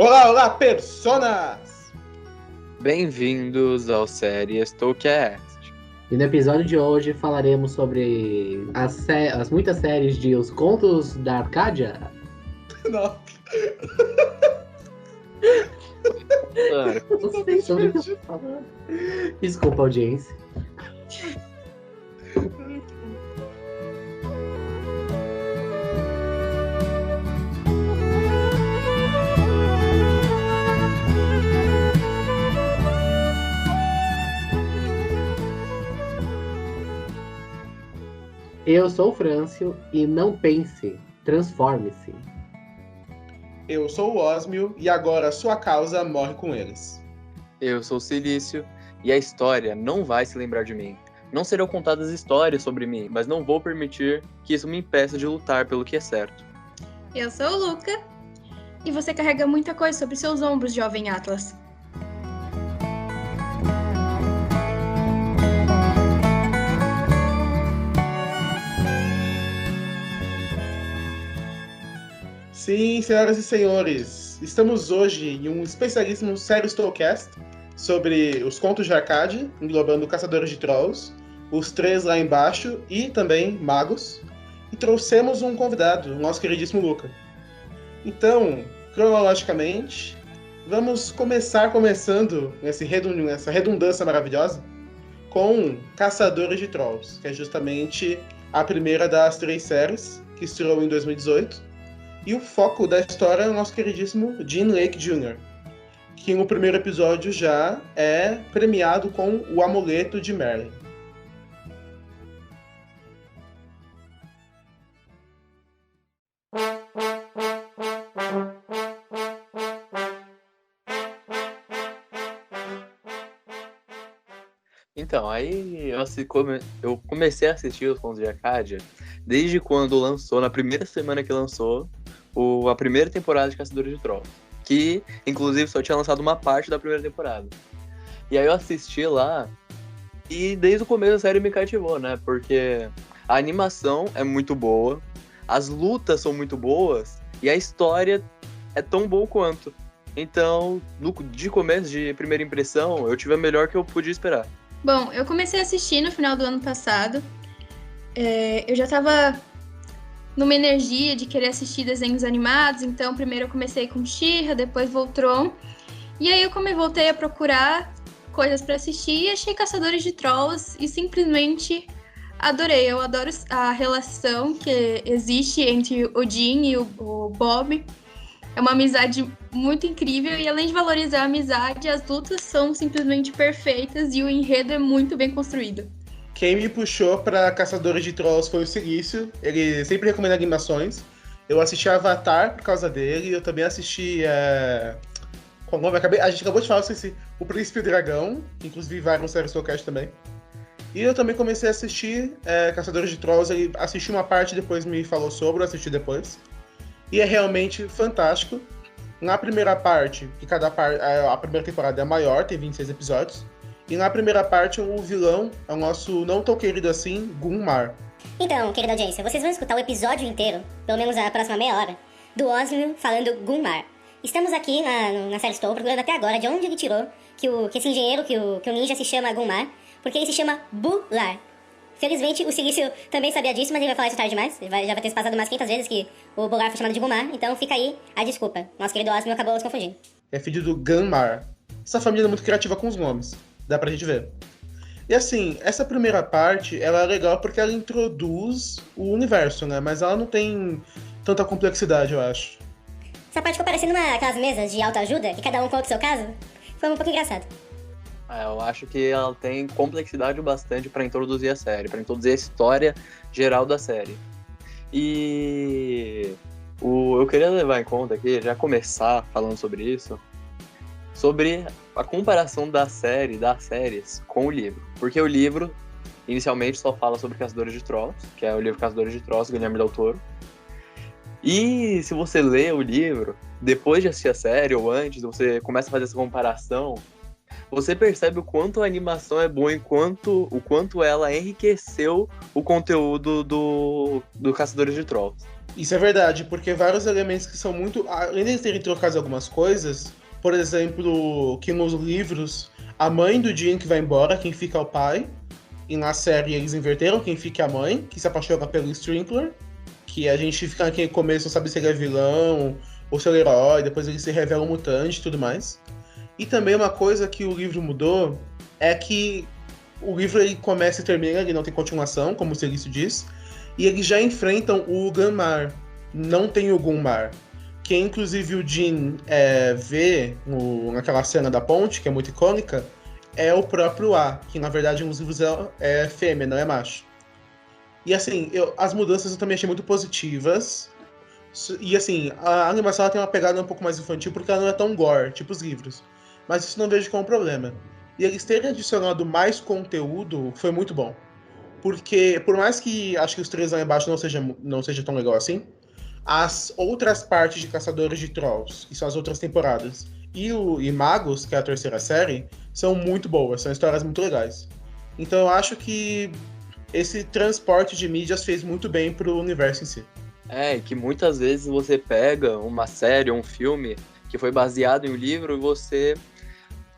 Olá, olá, personas! Bem-vindos ao série Stowcast. E no episódio de hoje falaremos sobre as muitas séries de Os Contos da Arcádia. Não. Não sei sobre o que eu tô falando. Desculpa, audiência. Eu sou o Frâncio e não pense, transforme-se. Eu sou o Osmio e agora a sua causa morre com eles. Eu sou o Silício e a história não vai se lembrar de mim. Não serão contadas histórias sobre mim, mas não vou permitir que isso me impeça de lutar pelo que é certo. Eu sou o Luca e você carrega muita coisa sobre seus ombros, jovem Atlas. Sim, senhoras e senhores, estamos hoje em um especialíssimo sério Stowcast sobre os contos de Arcádia, englobando Caçadores de Trolls, os três lá embaixo e também magos, e trouxemos um convidado, o nosso queridíssimo Luca. Então, cronologicamente, vamos começando essa redundância maravilhosa com Caçadores de Trolls, que é justamente a primeira das três séries, que estreou em 2018. E o foco da história é o nosso queridíssimo Dean Lake Jr., que no primeiro episódio já é premiado com o amuleto de Merlin. Então, aí eu comecei a assistir os Contos de Arcádia desde quando lançou, na primeira semana que lançou, a primeira temporada de Caçadores de Trolls, que inclusive só tinha lançado uma parte da primeira temporada. E aí eu assisti lá e desde o começo a série me cativou, né? Porque a animação é muito boa, as lutas são muito boas e a história é tão boa quanto. Então, de começo, de primeira impressão, eu tive a melhor que eu podia esperar. Bom, eu comecei a assistir no final do ano passado. Eu já tava numa energia de querer assistir desenhos animados, então primeiro eu comecei com She-Ra, depois Voltron. E aí eu voltei a procurar coisas pra assistir e achei Caçadores de Trolls e simplesmente adorei. Eu adoro a relação que existe entre o Dean e o Bob. É uma amizade muito incrível e além de valorizar a amizade, as lutas são simplesmente perfeitas e o enredo é muito bem construído. Quem me puxou pra Caçadores de Trolls foi o Silício. Ele sempre recomenda animações. Eu assisti Avatar por causa dele. Eu também assisti... Qual nome? A gente acabou de falar, esqueci. O Príncipe e o Dragão. Inclusive vai no série Stowcast também. E eu também comecei a assistir Caçadores de Trolls. Ele assistiu uma parte, depois me falou sobre, eu assisti depois. E é realmente fantástico. Na primeira parte, que a primeira temporada é maior, tem 26 episódios. E na primeira parte, o vilão é o nosso não tão querido assim, Gunmar. Então, querida audiência, vocês vão escutar o episódio inteiro, pelo menos a próxima meia hora, do Osmio falando Gunmar. Estamos aqui na série Stow, procurando até agora de onde ele tirou que esse engenheiro, que o ninja se chama Gunmar, porque ele se chama Bular. Felizmente, o Silício também sabia disso, mas ele vai falar isso tarde demais. Já vai ter se passado umas 500 vezes que o Bular foi chamado de Gunmar, então fica aí a desculpa. Nosso querido Osmio acabou se confundindo. É filho do Gunmar. Essa família é muito criativa com os nomes. Dá pra gente ver. E assim, essa primeira parte, ela é legal porque ela introduz o universo, né? Mas ela não tem tanta complexidade, eu acho. Essa parte ficou parecendo aquelas mesas de autoajuda, que cada um conta o seu caso. Foi um pouco engraçado. Eu acho que ela tem complexidade bastante pra introduzir a série, pra introduzir a história geral da série. E eu queria levar em conta aqui, já começar falando sobre isso, sobre a comparação das séries com o livro. Porque o livro, inicialmente, só fala sobre Caçadores de Trolls, que é o livro Caçadores de Trolls, Guilherme Del Toro. E se você lê o livro, depois de assistir a série, ou antes, você começa a fazer essa comparação, você percebe o quanto a animação é boa, o quanto ela enriqueceu o conteúdo do Caçadores de Trolls. Isso é verdade, porque vários elementos que são muito... Além de terem trocado algumas coisas, por exemplo, que nos livros, a mãe do Jin que vai embora, quem fica é o pai. E na série eles inverteram, quem fica é a mãe, que se apaixona pelo Strinkler. Que a gente fica naquele começo, não sabe se ele é vilão ou se ele é herói, depois ele se revela um mutante e tudo mais. E também uma coisa que o livro mudou é que o livro ele começa e termina, ele não tem continuação, como o Celício diz, e eles já enfrentam o Ganmar, não tem o Gunmar. Quem inclusive o Jin vê naquela cena da ponte, que é muito icônica, é o próprio A, que na verdade nos livros é fêmea, não é macho. E assim, as mudanças eu também achei muito positivas. E assim, a animação ela tem uma pegada um pouco mais infantil porque ela não é tão gore, tipo os livros. Mas isso não vejo como problema. E eles terem adicionado mais conteúdo foi muito bom. Porque, por mais que acho que os três lá embaixo não seja tão legal assim, as outras partes de Caçadores de Trolls, que são as outras temporadas, e Magos, que é a terceira série, são muito boas, são histórias muito legais. Então eu acho que esse transporte de mídias fez muito bem pro universo em si. Que muitas vezes você pega uma série ou um filme que foi baseado em um livro e você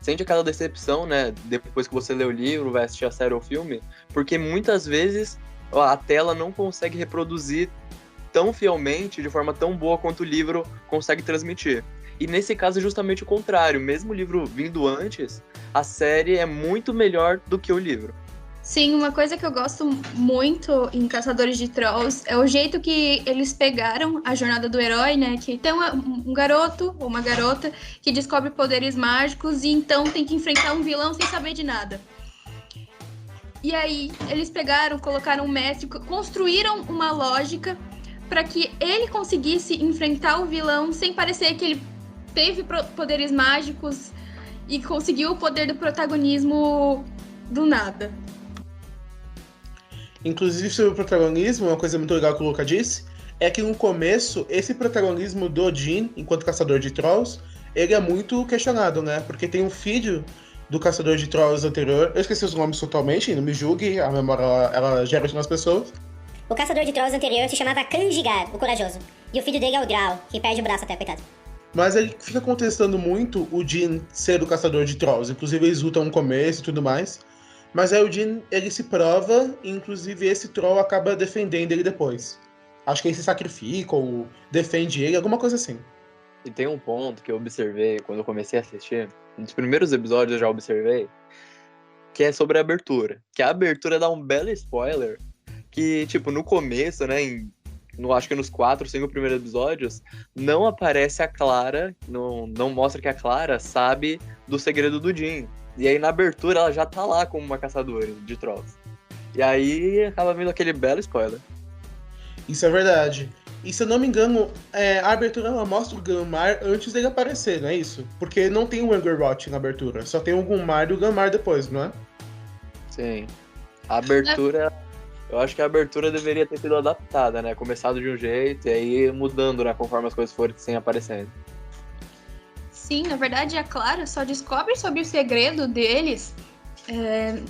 sente aquela decepção, né? Depois que você lê o livro, vai assistir a série ou o filme, porque muitas vezes a tela não consegue reproduzir tão fielmente, de forma tão boa quanto o livro consegue transmitir. E nesse caso é justamente o contrário. Mesmo o livro vindo antes, a série é muito melhor do que o livro. Sim, uma coisa que eu gosto muito em Caçadores de Trolls é o jeito que eles pegaram a jornada do herói, né? Que tem um garoto ou uma garota que descobre poderes mágicos e então tem que enfrentar um vilão sem saber de nada. E aí eles pegaram, colocaram um mestre, construíram uma lógica para que ele conseguisse enfrentar o vilão sem parecer que ele teve poderes mágicos e conseguiu o poder do protagonismo do nada. Inclusive, sobre o protagonismo, uma coisa muito legal que o Luca disse, é que no começo, esse protagonismo do Jin, enquanto caçador de trolls, ele é muito questionado, né? Porque tem um filho do caçador de trolls anterior, eu esqueci os nomes totalmente, não me julgue, a memória ela gera nas pessoas. O caçador de trolls anterior se chamava Kanjigar, o corajoso. E o filho dele é o Grau, que perde o braço até, coitado. Mas ele fica contestando muito o Jin ser o caçador de trolls, inclusive eles lutam no começo e tudo mais. Mas aí o Jin, ele se prova, e inclusive esse troll acaba defendendo ele depois. Acho que ele se sacrifica ou defende ele, alguma coisa assim. E tem um ponto que eu observei quando eu comecei a assistir, nos primeiros episódios eu já observei, que é sobre a abertura. Que a abertura dá um belo spoiler, que, tipo, no começo, né, acho que nos 4 ou 5 primeiros episódios, não aparece a Clara, não mostra que a Clara sabe do segredo do Jin. E aí na abertura ela já tá lá como uma caçadora de trolls. E aí acaba vindo aquele belo spoiler. Isso é verdade. E se eu não me engano, a abertura ela mostra o Ganmar antes dele aparecer, não é isso? Porque não tem o Angerbot na abertura, só tem o Gunmar e o Ganmar depois, não é? Sim. A abertura... Eu acho que a abertura deveria ter sido adaptada, né? Começado de um jeito e aí mudando, né? Conforme as coisas forem aparecendo. Sim, na verdade a Clara só descobre sobre o segredo deles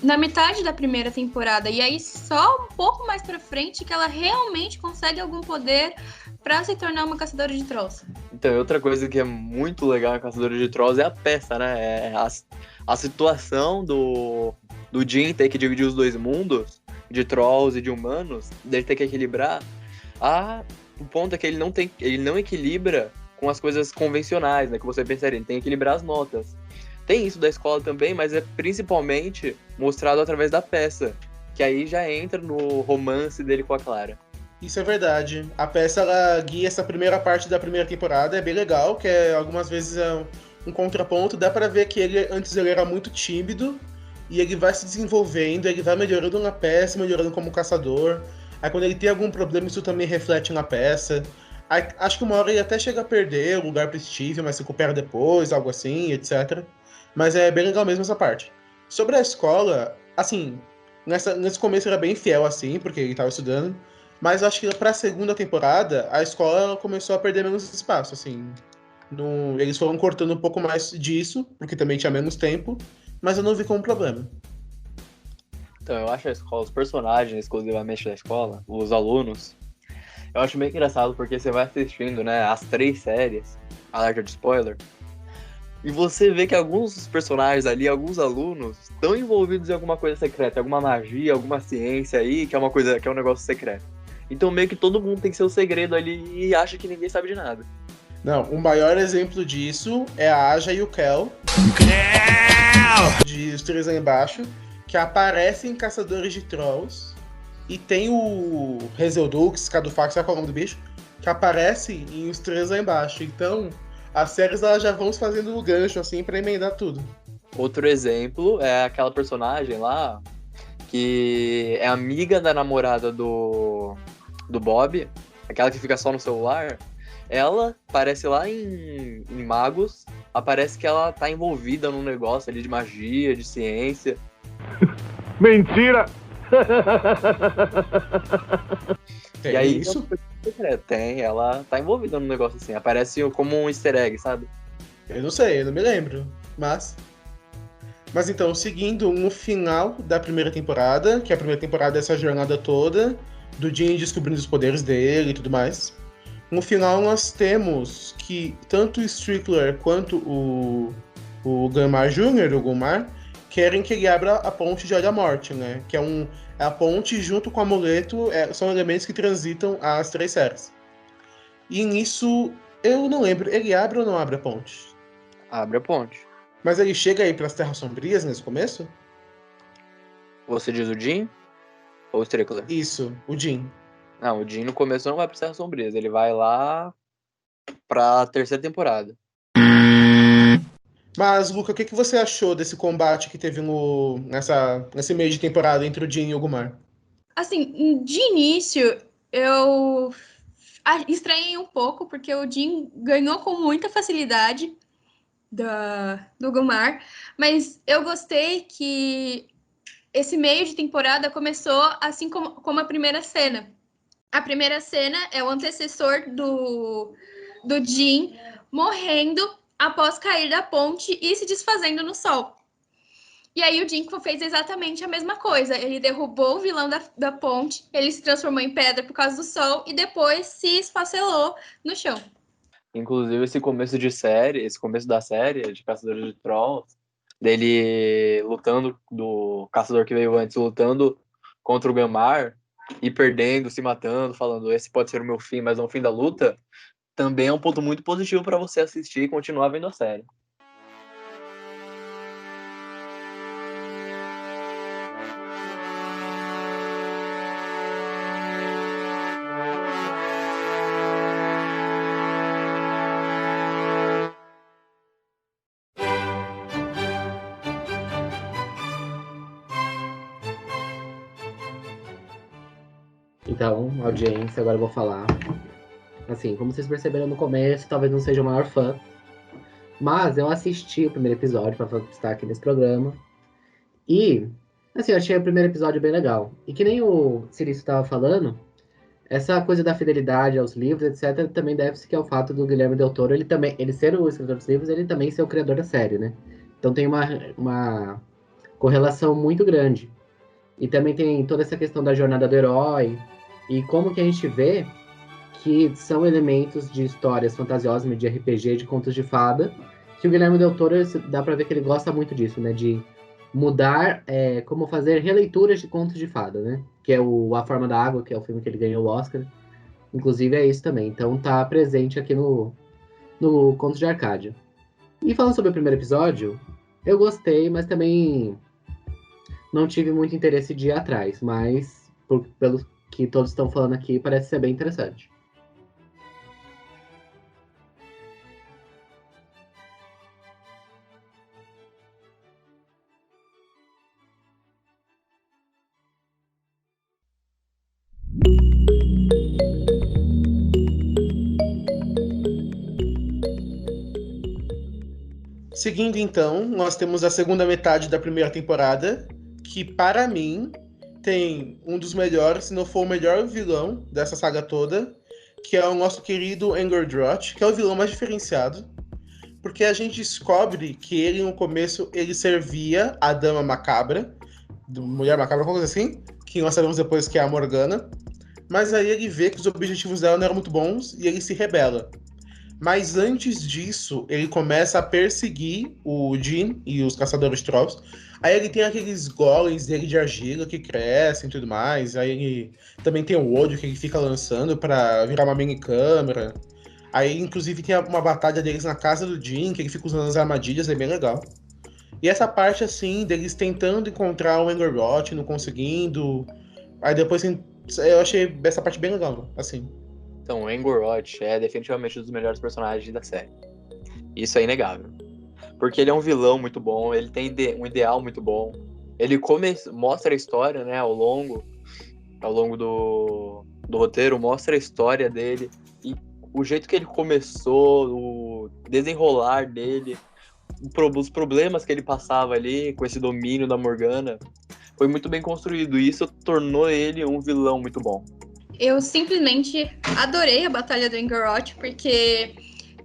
na metade da primeira temporada. E aí só um pouco mais pra frente que ela realmente consegue algum poder pra se tornar uma caçadora de trolls. Então, outra coisa que é muito legal em Caçadores de Trolls é a peça, né? A situação do Jin ter que dividir os dois mundos, de trolls e de humanos, dele ter que equilibrar. O ponto é que ele não equilibra com as coisas convencionais, né? Que você pensaria, ele tem que equilibrar as notas. Tem isso da escola também, mas é principalmente mostrado através da peça, que aí já entra no romance dele com a Clara. Isso é verdade. A peça ela guia essa primeira parte da primeira temporada, é bem legal, que algumas vezes é um contraponto. Dá pra ver que antes ele era muito tímido, e ele vai se desenvolvendo, ele vai melhorando na peça, melhorando como caçador. Aí quando ele tem algum problema, isso também reflete na peça. Aí, acho que uma hora ele até chega a perder o lugar pro Steve, mas se recupera depois, algo assim, etc. Mas é bem legal mesmo essa parte. Sobre a escola, assim, nesse começo era bem fiel, assim, porque ele tava estudando. Mas acho que pra segunda temporada, a escola começou a perder menos espaço, assim. Eles foram cortando um pouco mais disso, porque também tinha menos tempo. Mas eu não vi como problema. Então, eu acho a escola, os personagens exclusivamente da escola, os alunos, Eu acho meio engraçado porque você vai assistindo, né, as 3 séries, alerta de spoiler, e você vê que alguns personagens ali, alguns alunos, estão envolvidos em alguma coisa secreta, alguma magia, alguma ciência aí, que é uma coisa, que é um negócio secreto. Então meio que todo mundo tem seu segredo ali e acha que ninguém sabe de nada. Não, o maior exemplo disso é a Aja e o Kel, de Os Três Lá Embaixo, que aparecem em Caçadores de Trolls, e tem o Hazeldux, Cadufax, qual é o nome do bicho, que aparece em Os Três Lá Embaixo. Então, as séries elas já vão fazendo o gancho assim pra emendar tudo. Outro exemplo é aquela personagem lá, que é amiga da namorada do Bob, aquela que fica só no celular. Ela aparece lá em Magos, aparece que ela tá envolvida num negócio ali de magia, de ciência. Mentira! Tem E aí, isso? Tem, ela tá envolvida num negócio assim, aparece como um easter egg, sabe? Eu não sei, eu não me lembro. Mas então, seguindo no final da primeira temporada, que a primeira temporada é essa jornada toda, do Jim descobrindo os poderes dele e tudo mais. No final nós temos que tanto o Strickler quanto o Gumar Jr., o Gumar, querem que ele abra a ponte de Olha a Morte, né? Que é a ponte junto com o amuleto, são elementos que transitam as 3 séries. E nisso, eu não lembro, ele abre ou não abre a ponte? Abre a ponte. Mas ele chega aí pras Terras Sombrias nesse começo? Você diz o Jim ou o Strickler? Isso, o Jim. Não, o Jim no começo não vai pra Terras Sombrias, ele vai lá pra 3ª temporada. Mas, Luca, o que você achou desse combate que teve nesse meio de temporada entre o Jim e o Gumar? Assim, de início, eu estranhei um pouco, porque o Jim ganhou com muita facilidade do Gumar, mas eu gostei que esse meio de temporada começou assim como a primeira cena. A primeira cena é o antecessor do Jim morrendo após cair da ponte e se desfazendo no sol. E aí o Jim fez exatamente a mesma coisa. Ele derrubou o vilão da ponte, ele se transformou em pedra por causa do sol e depois se esfacelou no chão. Inclusive, esse começo da série, de Caçadores de Trolls, dele lutando, do caçador que veio antes, lutando contra o Gumar e perdendo, se matando, falando, esse pode ser o meu fim, mas não o fim da luta, também é um ponto muito positivo para você assistir e continuar vendo a série. Então, audiência, agora eu vou falar. Assim, como vocês perceberam no começo, talvez não seja o maior fã. Mas eu assisti o primeiro episódio para estar aqui nesse programa. E, assim, eu achei o primeiro episódio bem legal. E que nem o Cirício estava falando, essa coisa da fidelidade aos livros, etc., também deve-se que é o fato do Guilherme Del Toro, ele ser o escritor dos livros, ele também ser o criador da série, né? Então tem uma correlação muito grande. E também tem toda essa questão da jornada do herói, e como que a gente vê que são elementos de histórias fantasiosas, de RPG, de contos de fada, que o Guilherme Del Toro, dá pra ver que ele gosta muito disso, né? De mudar, como fazer releituras de contos de fada, né? Que é A Forma da Água, que é o filme que ele ganhou o Oscar. Inclusive é isso também. Então tá presente aqui no Contos de Arcádia. E falando sobre o primeiro episódio, eu gostei, mas também não tive muito interesse de ir atrás. Mas, pelo que todos estão falando aqui, parece ser bem interessante. Seguindo então, nós temos a segunda metade da primeira temporada, que para mim tem um dos melhores, se não for o melhor vilão dessa saga toda, que é o nosso querido Angerdroth, que é o vilão mais diferenciado, porque a gente descobre que ele no começo ele servia a Dama Macabra, Mulher Macabra, alguma coisa assim, que nós sabemos depois que é a Morgana, mas aí ele vê que os objetivos dela não eram muito bons e ele se rebela. Mas antes disso, ele começa a perseguir o Jin e os caçadores de trolls. Aí ele tem aqueles golems dele de argila que crescem e tudo mais. Aí ele também tem o olho que ele fica lançando pra virar uma mini câmera. Aí, inclusive, tem uma batalha deles na casa do Jin, que ele fica usando as armadilhas, é bem legal. E essa parte, assim, deles tentando encontrar o Angerrot, não conseguindo. Aí depois eu achei essa parte bem legal, assim. Então, o Angerrot é definitivamente um dos melhores personagens da série. Isso é inegável. Porque ele é um vilão muito bom, ele tem um ideal muito bom. Ele mostra a história, né, ao longo do roteiro, mostra a história dele. E o jeito que ele começou, o desenrolar dele, os problemas que ele passava ali com esse domínio da Morgana, foi muito bem construído. E isso tornou ele um vilão muito bom. Eu simplesmente adorei a Batalha do Angerrot, porque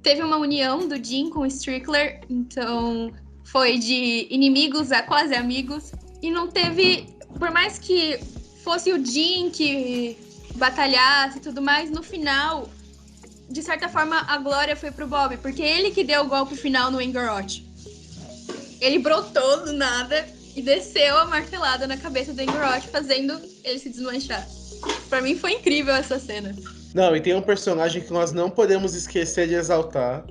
teve uma união do Jin com o Strickler, então foi de inimigos a quase amigos. E não teve, por mais que fosse o Jin que batalhasse e tudo mais, no final, de certa forma, a glória foi pro Bob, porque ele que deu o golpe final no Angerrot. Ele brotou do nada e desceu a martelada na cabeça do Angerrot, fazendo ele se desmanchar. Pra mim foi incrível essa cena. Não, e tem um personagem que nós não podemos esquecer de exaltar.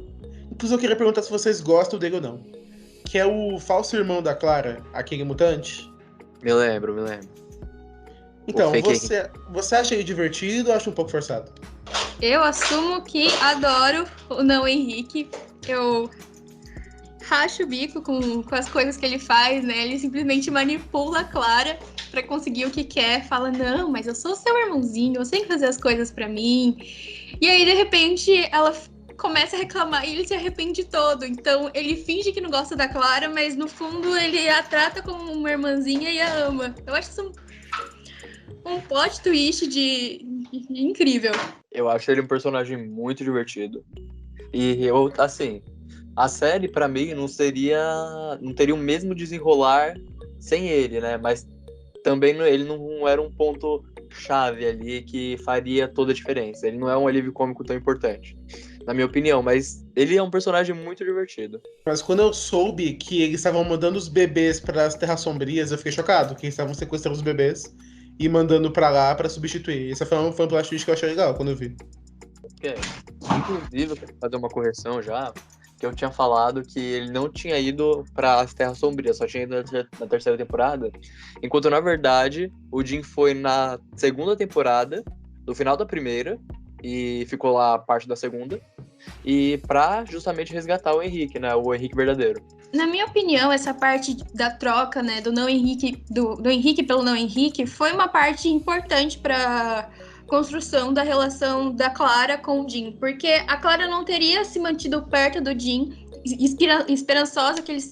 Inclusive eu queria perguntar se vocês gostam dele ou não. Que é o falso irmão da Clara, aquele mutante. Me lembro. Então, você acha ele divertido ou acha um pouco forçado? Eu assumo que adoro o Não Henrique. Eu racho o bico com as coisas que ele faz, né? Ele simplesmente manipula a Clara pra conseguir o que quer. Fala, não, mas eu sou seu irmãozinho, você tem que fazer as coisas pra mim. E aí, de repente, ela começa a reclamar e ele se arrepende todo. Então, ele finge que não gosta da Clara, mas no fundo ele a trata como uma irmãzinha e a ama. Eu acho isso um plot twist incrível. Eu acho ele um personagem muito divertido. E eu, assim, a série pra mim não teria o mesmo desenrolar sem ele, né? Mas também ele não era um ponto chave ali que faria toda a diferença. Ele não é um alívio cômico tão importante, na minha opinião, mas ele é um personagem muito divertido. Mas quando eu soube que eles estavam mandando os bebês para as Terras Sombrias, eu fiquei chocado, que eles estavam sequestrando os bebês e mandando pra lá pra substituir. Esse foi um plot twist que eu achei legal quando eu vi. Inclusive, eu quero fazer uma correção já, que eu tinha falado que ele não tinha ido para as Terras Sombrias, só tinha ido na terceira temporada, enquanto na verdade o Jin foi na segunda temporada, no final da primeira, e ficou lá a parte da segunda, e pra justamente resgatar o Henrique, né, o Henrique verdadeiro. Na minha opinião, essa parte da troca, né, do não Henrique, do Henrique pelo não Henrique, foi uma parte importante para construção da relação da Clara com o Jin, porque a Clara não teria se mantido perto do Jin, esperançosa que ele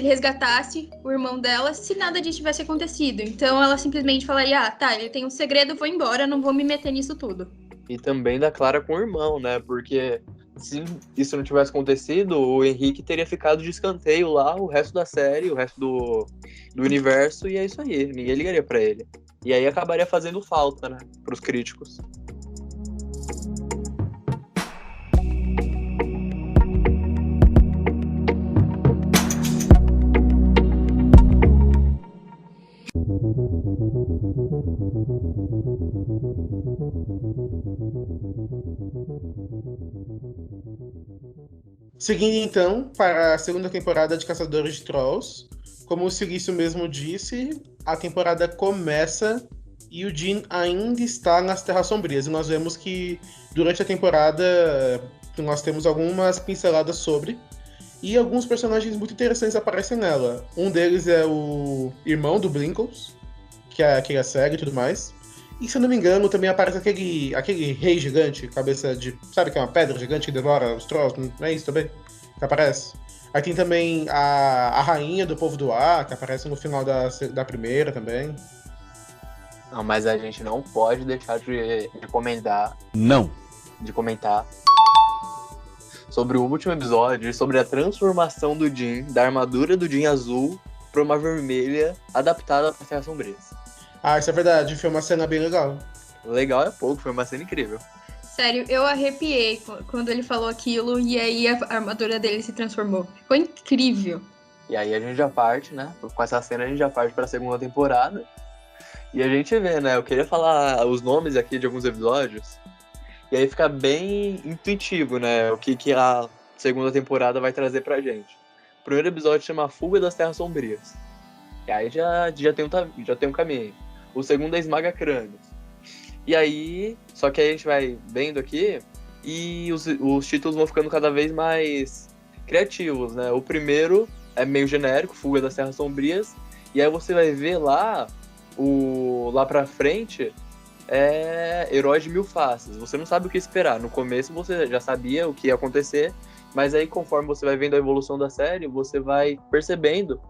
resgatasse o irmão dela, se nada disso tivesse acontecido. Então ela simplesmente falaria, tá, ele tem um segredo, vou embora, não vou me meter nisso tudo. E também da Clara com o irmão, né, porque se isso não tivesse acontecido, o Henrique teria ficado de escanteio lá o resto da série, o resto do universo, e é isso aí, ninguém ligaria pra ele. E aí acabaria fazendo falta, né, pros críticos. Seguindo então para a segunda temporada de Caçadores de Trolls, como o Silício mesmo disse, a temporada começa e o Jin ainda está nas Terras Sombrias. E nós vemos que durante a temporada nós temos algumas pinceladas sobre, e alguns personagens muito interessantes aparecem nela. Um deles é o irmão do Blinkles, que é cego e tudo mais. E se eu não me engano, também aparece aquele rei gigante, cabeça de... Sabe que é uma pedra gigante que devora os trolls? Não é isso também? Que aparece? Aí tem também a rainha do povo do ar, que aparece no final da primeira também. Não, mas a gente não pode deixar de comentar. Não. De comentar sobre o último episódio, sobre a transformação do Jin, da armadura do Jin azul para uma vermelha adaptada para Terras Sombrias. Ah, isso é verdade, foi uma cena bem legal. Legal é pouco, foi uma cena incrível. Sério, eu arrepiei quando ele falou aquilo e aí a armadura dele se transformou. Ficou incrível. E aí a gente já parte, né? Com essa cena a gente já parte pra segunda temporada. E a gente vê, né? Eu queria falar os nomes aqui de alguns episódios. E aí fica bem intuitivo, né? O que a segunda temporada vai trazer pra gente. O primeiro episódio chama Fuga das Terras Sombrias. E aí já tem um caminho. O segundo é Esmaga Crânios. E aí, só que aí a gente vai vendo aqui e os títulos vão ficando cada vez mais criativos, né? O primeiro é meio genérico, Fuga das Terras Sombrias. E aí você vai ver lá pra frente é Heróis de Mil Faces. Você não sabe o que esperar. No começo você já sabia o que ia acontecer, mas aí conforme você vai vendo a evolução da série, você vai percebendo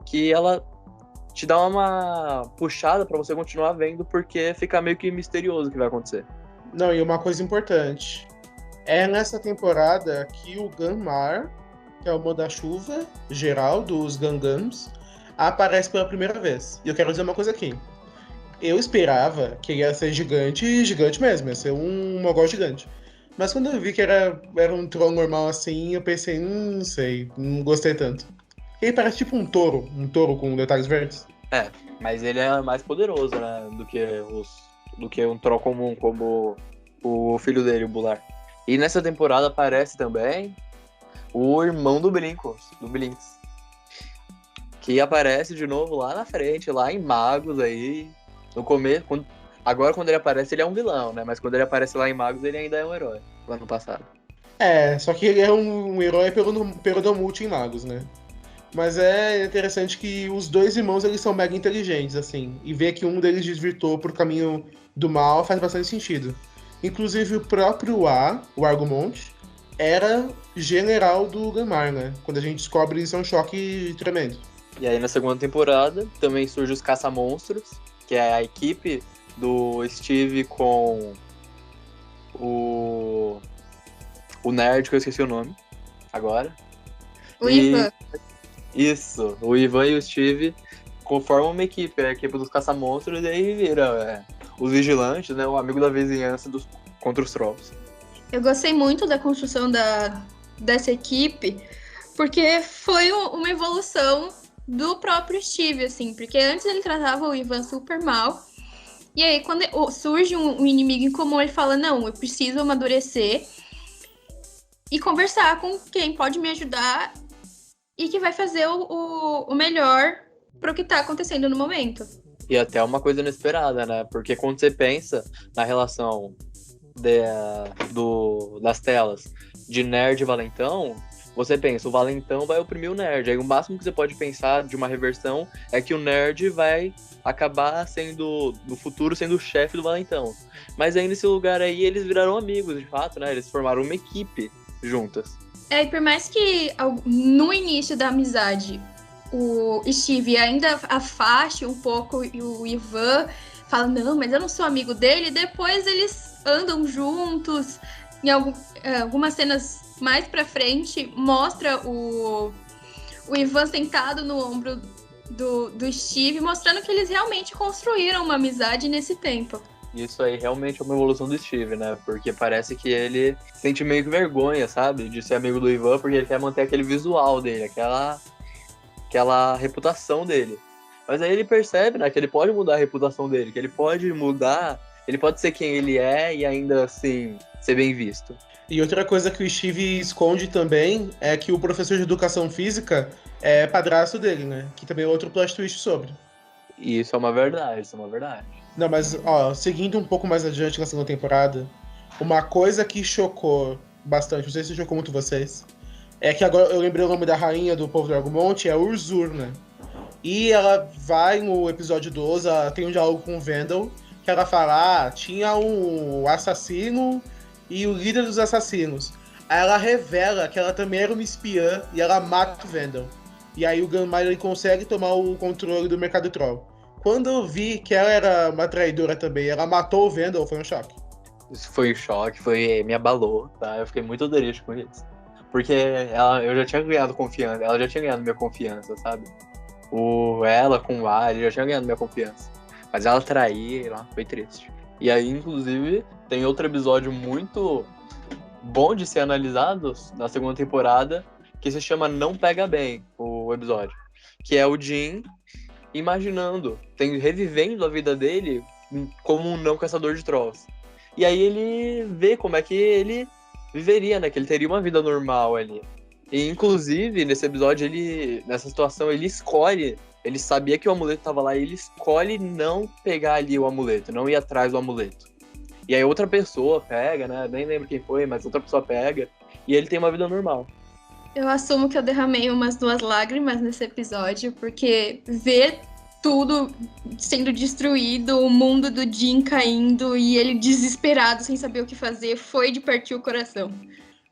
que ela te dá uma puxada pra você continuar vendo, porque fica meio que misterioso o que vai acontecer. Não, e uma coisa importante. É nessa temporada que o Ganmar, que é o manda-chuva geral dos Gangams, aparece pela primeira vez. E eu quero dizer uma coisa aqui. Eu esperava que ele ia ser gigante, gigante mesmo, ia ser um mogol gigante. Mas quando eu vi que era um troll normal assim, eu pensei, não sei, não gostei tanto. Ele parece tipo um touro com detalhes verdes. É, mas ele é mais poderoso, né, do que um troll comum, como o filho dele, o Bular. E nessa temporada aparece também o irmão do Blinks, que aparece de novo lá na frente, lá em Magos aí. No começo, agora quando ele aparece, ele é um vilão, né? Mas quando ele aparece lá em Magos, ele ainda é um herói, no ano passado. É, só que ele é um herói pelo Domult em Magos, né? Mas é interessante que os dois irmãos, eles são mega inteligentes, assim. E ver que um deles desvirtuou pro caminho do mal faz bastante sentido. Inclusive, o próprio o Argumont, era general do Ganmar, né? Quando a gente descobre isso é um choque tremendo. E aí na segunda temporada também surge os Caça-Monstros, que é a equipe do Steve com o nerd, que eu esqueci o nome agora. O Ivan. Isso, o Ivan e o Steve formam uma equipe, a equipe dos Caça-Monstros, e aí vira os vigilantes, né? O amigo da vizinhança contra os trolls. Eu gostei muito da construção dessa equipe, porque foi uma evolução do próprio Steve, assim, porque antes ele tratava o Ivan super mal, e aí quando surge um inimigo em comum, ele fala, não, eu preciso amadurecer e conversar com quem pode me ajudar e que vai fazer o melhor pro que tá acontecendo no momento. E até uma coisa inesperada, né? Porque quando você pensa na relação das telas de nerd e valentão, você pensa, o valentão vai oprimir o nerd. Aí o máximo que você pode pensar de uma reversão é que o nerd vai acabar sendo, no futuro, sendo o chefe do valentão. Mas aí nesse lugar aí, eles viraram amigos, de fato, né? Eles formaram uma equipe juntas. E por mais que no início da amizade o Steve ainda afaste um pouco e o Ivan fala, não, mas eu não sou amigo dele, depois eles andam juntos. Em algumas cenas mais pra frente, mostra o Ivan sentado no ombro do Steve, mostrando que eles realmente construíram uma amizade nesse tempo. Isso aí realmente é uma evolução do Steve, né? Porque parece que ele sente meio que vergonha, sabe? De ser amigo do Ivan, porque ele quer manter aquele visual dele, aquela reputação dele. Mas aí ele percebe, né, que ele pode mudar a reputação dele, que ele pode ser quem ele é e ainda assim ser bem visto. E outra coisa que o Steve esconde também é que o professor de educação física é padrasto dele, né? Que também é outro plot twist sobre. E isso é uma verdade, Não, mas, ó, seguindo um pouco mais adiante na segunda temporada, uma coisa que chocou bastante, não sei se chocou muito vocês, é que agora eu lembrei o nome da rainha do povo do Argumont, é Urzur, né? E ela vai no episódio 12, ela tem um diálogo com o Vendel, que ela fala, tinha um assassino e o líder dos assassinos. Aí ela revela que ela também era uma espiã e ela mata o Vendel. E aí o Ganmar ele consegue tomar o controle do mercado troll. Quando eu vi que ela era uma traidora também, ela matou o Vendel, foi um choque. Isso foi um choque, me abalou, tá? Eu fiquei muito triste com isso. Porque eu já tinha ganhado confiança, ela já tinha ganhado minha confiança, sabe? Ela com o Ali já tinha ganhado minha confiança. Mas ela trair lá foi triste. E aí, inclusive, tem outro episódio muito bom de ser analisado na segunda temporada, que se chama Não Pega Bem, o episódio. Que é o Jim imaginando, revivendo a vida dele como um não caçador de trolls. E aí ele vê como é que ele viveria, né? Que ele teria uma vida normal ali. E, inclusive, nesse episódio, nessa situação, ele escolhe. Ele sabia que o amuleto tava lá e ele escolhe não pegar ali o amuleto, não ir atrás do amuleto. E aí outra pessoa pega, né? Nem lembro quem foi, mas outra pessoa pega. E ele tem uma vida normal. Eu assumo que eu derramei umas 2 lágrimas nesse episódio, porque ver tudo sendo destruído, o mundo do Jim caindo e ele desesperado, sem saber o que fazer, foi de partir o coração.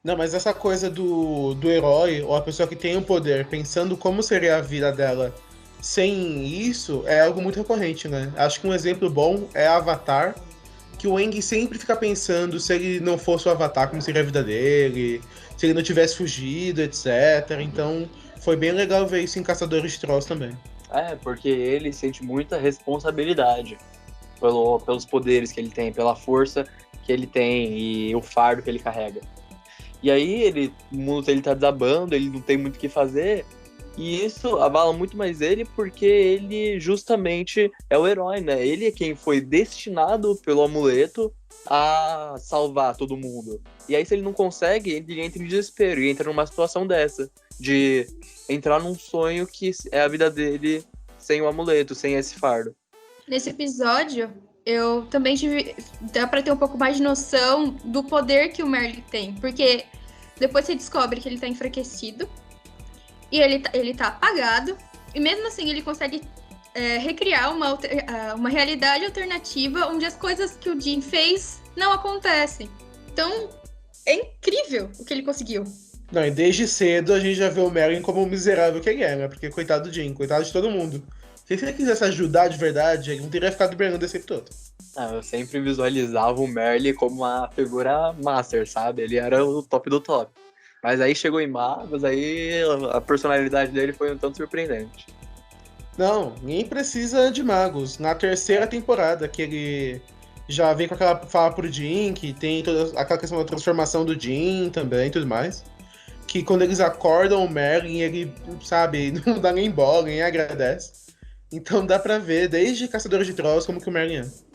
Não, mas essa coisa do herói, ou a pessoa que tem o poder, pensando como seria a vida dela sem isso, é algo muito recorrente, né? Acho que um exemplo bom é Avatar, que o Aang sempre fica pensando se ele não fosse o Avatar, como seria a vida dele, se ele não tivesse fugido, etc. Então, foi bem legal ver isso em Caçadores de Trolls também. Porque ele sente muita responsabilidade pelos poderes que ele tem, pela força que ele tem e o fardo que ele carrega. E aí o mundo dele tá desabando, ele não tem muito o que fazer, e isso abala muito mais ele porque ele justamente é o herói, né? Ele é quem foi destinado pelo amuleto a salvar todo mundo. E aí se ele não consegue, ele entra em desespero e entra numa situação dessa, de entrar num sonho que é a vida dele sem o amuleto, sem esse fardo. Nesse episódio, eu também dá pra ter um pouco mais de noção do poder que o Merlin tem, porque depois você descobre que ele tá enfraquecido e ele tá apagado, e mesmo assim ele consegue recriar uma realidade alternativa onde as coisas que o Jim fez não acontecem. Então, é incrível o que ele conseguiu. Não, e desde cedo a gente já vê o Merlin como o miserável que ele é, né? Porque coitado do Jim, coitado de todo mundo. Se ele quisesse ajudar de verdade, ele não teria ficado brigando esse tempo todo. Eu sempre visualizava o Merlin como uma figura master, sabe? Ele era o top do top. Mas aí chegou em Magos, aí a personalidade dele foi um tanto surpreendente. Não, nem precisa de magos. Na terceira temporada, que ele já vem com aquela fala pro Jim, que tem toda aquela questão da transformação do Jim também e tudo mais. Que quando eles acordam o Merlin, ele, sabe, não dá nem bola, nem agradece. Então dá pra ver, desde Caçadores de Trolls, como que o Merlin é.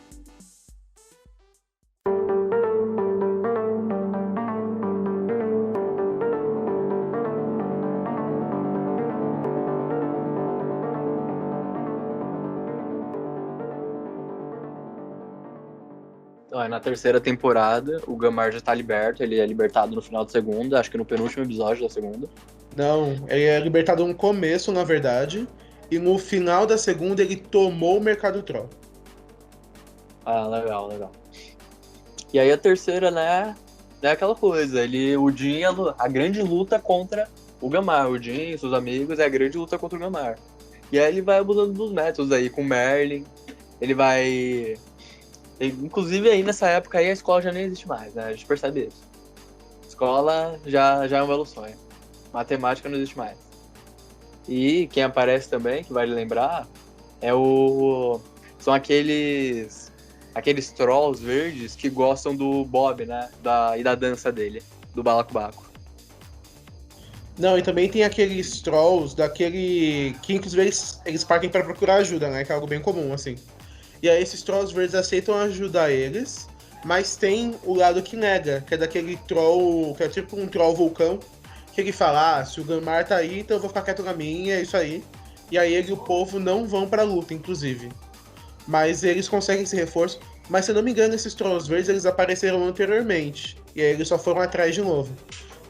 Na terceira temporada, o Gamar já tá liberto, ele é libertado no final da segunda, acho que no penúltimo episódio da segunda. Não, ele é libertado no começo, na verdade, e no final da segunda ele tomou o Mercado Troll. Legal. E aí a terceira, né, é aquela coisa, o Jim, a grande luta contra o Gamar, o Jim e seus amigos é a grande luta contra o Gamar. E aí ele vai abusando dos métodos aí, com o Merlin, ele vai... Inclusive aí nessa época aí a escola já nem existe mais, né? A gente percebe isso. Escola já é um belo sonho. Matemática não existe mais. E quem aparece também, que vale lembrar, são aqueles trolls verdes que gostam do Bob, né? E da dança dele, do balacobaco. Não, e também tem aqueles trolls que inclusive eles partem para procurar ajuda, né? Que é algo bem comum, assim. E aí esses trolls verdes aceitam ajudar eles, mas tem o lado que nega, que é daquele troll, que é tipo um troll vulcão, que ele fala, se o Gamar tá aí, então eu vou ficar quieto na minha, é isso aí. E aí ele e o povo não vão pra luta, inclusive. Mas eles conseguem esse reforço, mas se eu não me engano, esses trolls verdes, eles apareceram anteriormente, e aí eles só foram atrás de novo.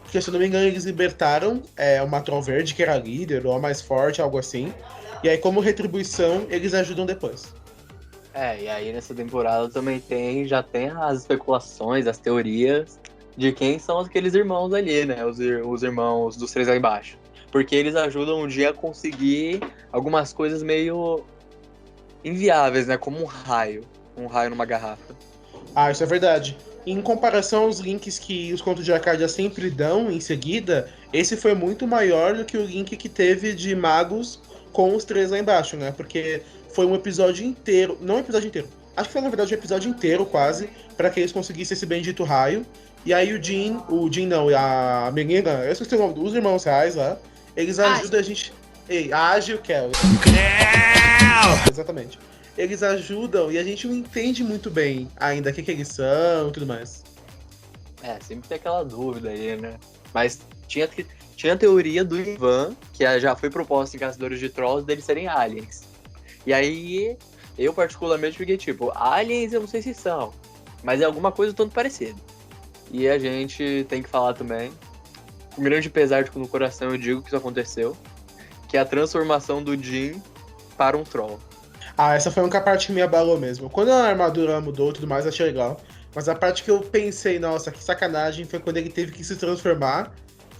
Porque se eu não me engano, eles libertaram uma troll verde, que era líder, ou a mais forte, algo assim. E aí, como retribuição, eles ajudam depois. E aí nessa temporada também já tem as especulações, as teorias de quem são aqueles irmãos ali, né? Os irmãos dos 3 lá embaixo. Porque eles ajudam um dia a conseguir algumas coisas meio inviáveis, né? Como um raio numa garrafa. Isso é verdade. Em comparação aos links que os contos de Arcadia sempre dão em seguida, esse foi muito maior do que o link que teve de magos com os 3 lá embaixo, né? Porque foi um episódio inteiro, não um episódio inteiro, acho que foi na verdade um episódio inteiro quase, pra que eles conseguissem esse bendito raio. E aí o Jin não, a menina, eu esqueci o nome dos irmãos reais lá, eles ajudam a gente... Ei, a Agi e o Kel. Exatamente. Eles ajudam e a gente não entende muito bem ainda o que eles são e tudo mais. Sempre tem aquela dúvida aí, né? Mas tinha a teoria do Ivan, que já foi proposta em Caçadores de Trolls, deles serem aliens. E aí, eu particularmente fiquei tipo, aliens eu não sei se são, mas é alguma coisa tanto parecida. E a gente tem que falar também, com grande pesar no coração eu digo que isso aconteceu, que é a transformação do Jin para um troll. Essa foi uma parte que me abalou mesmo. Quando a armadura mudou e tudo mais, achei legal. Mas a parte que eu pensei, nossa, que sacanagem, foi quando ele teve que se transformar.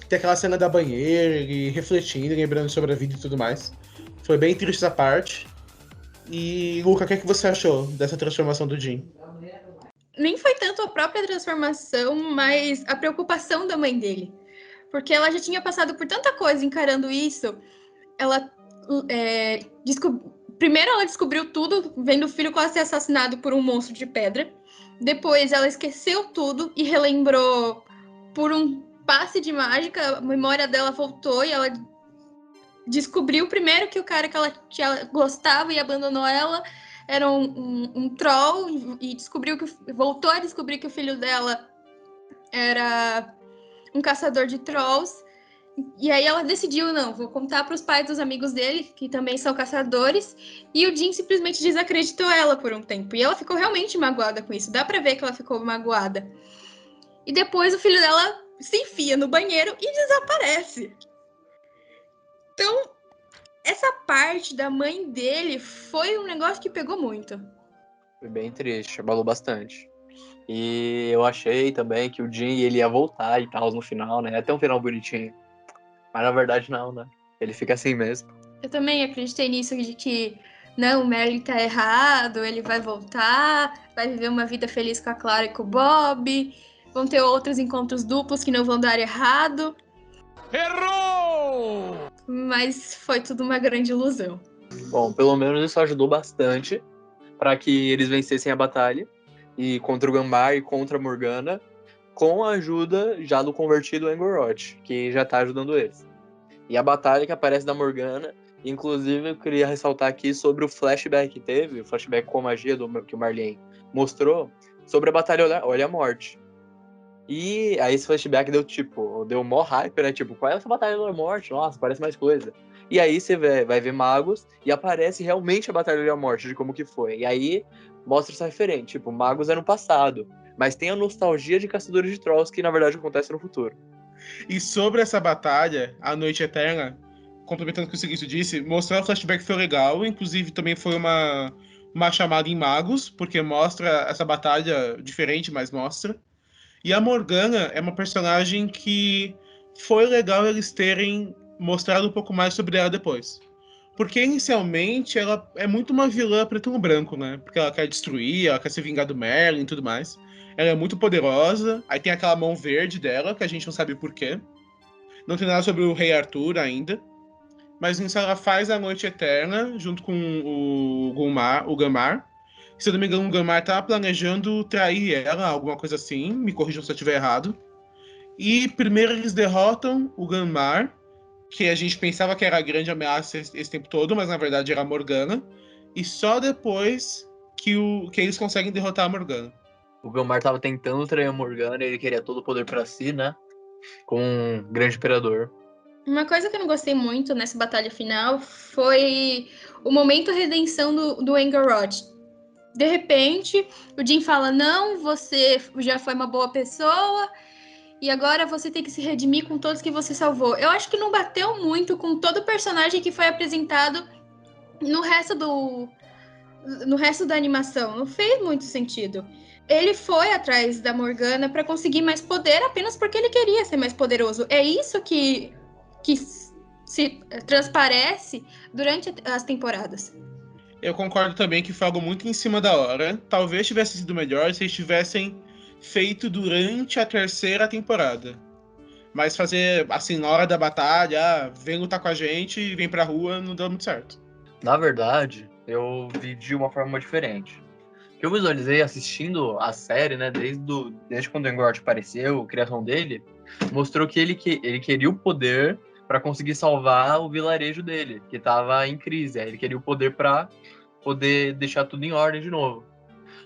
Tem aquela cena da banheira, ele refletindo, lembrando sobre a vida e tudo mais. Foi bem triste essa parte. E, Luca, o que você achou dessa transformação do Jin? Nem foi tanto a própria transformação, mas a preocupação da mãe dele. Porque ela já tinha passado por tanta coisa encarando isso. Ela primeiro ela descobriu tudo, vendo o filho quase ser assassinado por um monstro de pedra. Depois ela esqueceu tudo e relembrou por um passe de mágica, a memória dela voltou e ela descobriu primeiro que o cara que ela gostava e abandonou ela era um troll e voltou a descobrir que o filho dela era um caçador de trolls. E aí ela decidiu, não, vou contar para os pais dos amigos dele, que também são caçadores, e o Jin simplesmente desacreditou ela por um tempo. E ela ficou realmente magoada com isso, dá para ver que ela ficou magoada. E depois o filho dela se enfia no banheiro e desaparece. Então, essa parte da mãe dele foi um negócio que pegou muito. Foi bem triste, abalou bastante. E eu achei também que o Jin ele ia voltar e tal no final, né? Até um final bonitinho. Mas na verdade não, né? Ele fica assim mesmo. Eu também acreditei nisso, de que não, o Merlin tá errado, ele vai voltar, vai viver uma vida feliz com a Clara e com o Bob, vão ter outros encontros duplos que não vão dar errado. Errou! Mas foi tudo uma grande ilusão. Bom, pelo menos isso ajudou bastante para que eles vencessem a batalha e contra o Gambá e contra a Morgana, com a ajuda já do convertido Angoroth, que já tá ajudando eles. E a batalha que aparece da Morgana, inclusive eu queria ressaltar aqui sobre o flashback que teve, o flashback com a magia que o Marlene mostrou, sobre a batalha Olha a Morte. E aí esse flashback deu mó hype, né? Tipo, qual é essa batalha Olha a Morte? Nossa, parece mais coisa. E aí você vai ver Magos e aparece realmente a batalha Olha a Morte, de como que foi. E aí mostra essa referente, tipo, Magos é no passado, mas tem a nostalgia de Caçadores de Trolls que na verdade acontece no futuro. E sobre essa batalha, A Noite Eterna, complementando o que o Seguiço disse, mostrar o flashback foi legal, inclusive também foi uma chamada em Magos, porque mostra essa batalha diferente, mas mostra. E a Morgana é uma personagem que foi legal eles terem mostrado um pouco mais sobre ela depois. Porque inicialmente ela é muito uma vilã preto no branco, né? Porque ela quer destruir, ela quer se vingar do Merlin e tudo mais. Ela é muito poderosa, aí tem aquela mão verde dela, que a gente não sabe por quê. Não tem nada sobre o Rei Arthur ainda. Mas nisso ela faz a Noite Eterna, junto com o Gammar. Se eu não me engano, o Gammar tá planejando trair ela, alguma coisa assim. Me corrijam se eu estiver errado. E primeiro eles derrotam o Gammar, que a gente pensava que era a grande ameaça esse tempo todo, mas na verdade era a Morgana. E só depois que eles conseguem derrotar a Morgana. O Gammar tava tentando trair a Morgana, ele queria todo o poder pra si, né? Com um grande imperador. Uma coisa que eu não gostei muito nessa batalha final foi o momento redenção do Angoroth. De repente, o Jin fala, não, você já foi uma boa pessoa e agora você tem que se redimir com todos que você salvou. Eu acho que não bateu muito com todo o personagem que foi apresentado no resto da animação. Não fez muito sentido. Ele foi atrás da Morgana para conseguir mais poder apenas porque ele queria ser mais poderoso. É isso que se transparece durante as temporadas. Eu concordo também que foi algo muito em cima da hora. Talvez tivesse sido melhor se eles tivessem feito durante a terceira temporada. Mas fazer, assim, na hora da batalha, vem lutar com a gente, vem pra rua, não deu muito certo. Na verdade, eu vi de uma forma diferente. O que eu visualizei assistindo a série, né, desde quando o Engord apareceu, a criação dele, mostrou que ele queria o poder para conseguir salvar o vilarejo dele, que estava em crise. Aí ele queria o poder para poder deixar tudo em ordem de novo.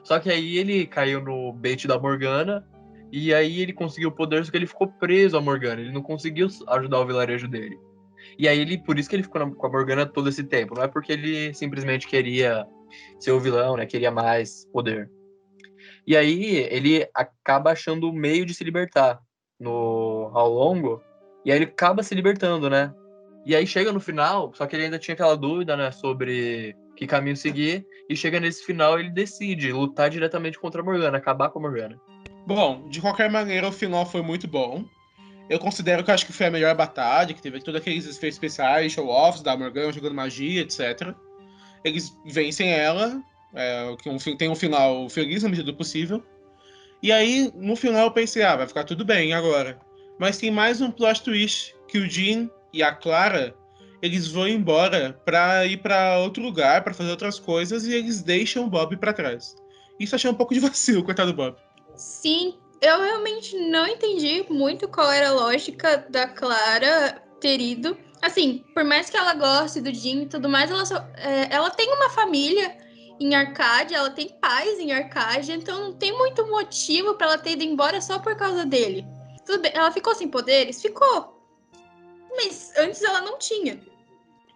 Só que aí ele caiu no bait da Morgana, e aí ele conseguiu o poder, só que ele ficou preso a Morgana. Ele não conseguiu ajudar o vilarejo dele. E aí por isso que ele ficou com a Morgana todo esse tempo. Não é porque ele simplesmente queria ser o vilão, né? Queria mais poder. E aí ele acaba achando o meio de se libertar ao longo. E aí ele acaba se libertando, né? E aí chega no final, só que ele ainda tinha aquela dúvida, né? Sobre que caminho seguir. E chega nesse final, ele decide lutar diretamente contra a Morgana, acabar com a Morgana. Bom, de qualquer maneira, o final foi muito bom. Eu considero que acho que foi a melhor batalha, que teve todos aqueles efeitos especiais, show-offs da Morgana jogando magia, etc. Eles vencem ela, tem um final feliz na medida do possível. E aí, no final, eu pensei, vai ficar tudo bem agora. Mas tem mais um plot twist, que o Jean e a Clara, eles vão embora pra ir pra outro lugar, pra fazer outras coisas, e eles deixam o Bob pra trás. Isso eu achei um pouco de vacilo, coitado do Bob. Sim, eu realmente não entendi muito qual era a lógica da Clara ter ido. Assim, por mais que ela goste do Jim e tudo mais, ela tem uma família em Arcádia, ela tem pais em Arcádia, então não tem muito motivo para ela ter ido embora só por causa dele. Tudo bem, ela ficou sem poderes? Ficou. Mas antes ela não tinha.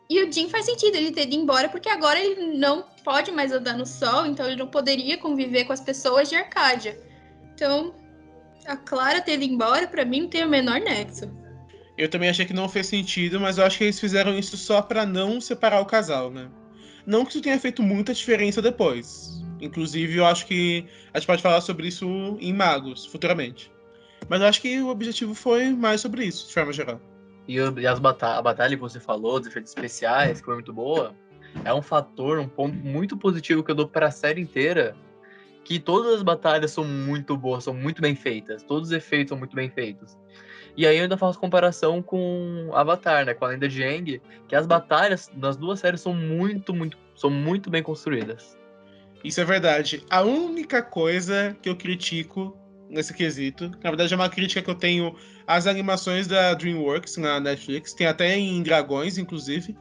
E o Jim faz sentido ele ter ido embora, porque agora ele não pode mais andar no sol, então ele não poderia conviver com as pessoas de Arcádia. Então, a Clara ter ido embora, pra mim, não tem o menor nexo. Eu também achei que não fez sentido, mas eu acho que eles fizeram isso só pra não separar o casal, né? Não que isso tenha feito muita diferença depois. Inclusive, eu acho que a gente pode falar sobre isso em Magos, futuramente. Mas eu acho que o objetivo foi mais sobre isso, de forma geral. E a batalha que você falou, dos efeitos especiais, que foi muito boa, é um ponto muito positivo que eu dou para a série inteira, que todas as batalhas são muito boas, são muito bem feitas, todos os efeitos são muito bem feitos. E aí eu ainda faço comparação com Avatar, né, com a Lenda de Aang, que as batalhas nas duas séries são muito bem construídas. Isso é verdade. A única coisa que eu critico nesse quesito, na verdade é uma crítica que eu tenho às animações da DreamWorks na Netflix, tem até em Dragões, inclusive,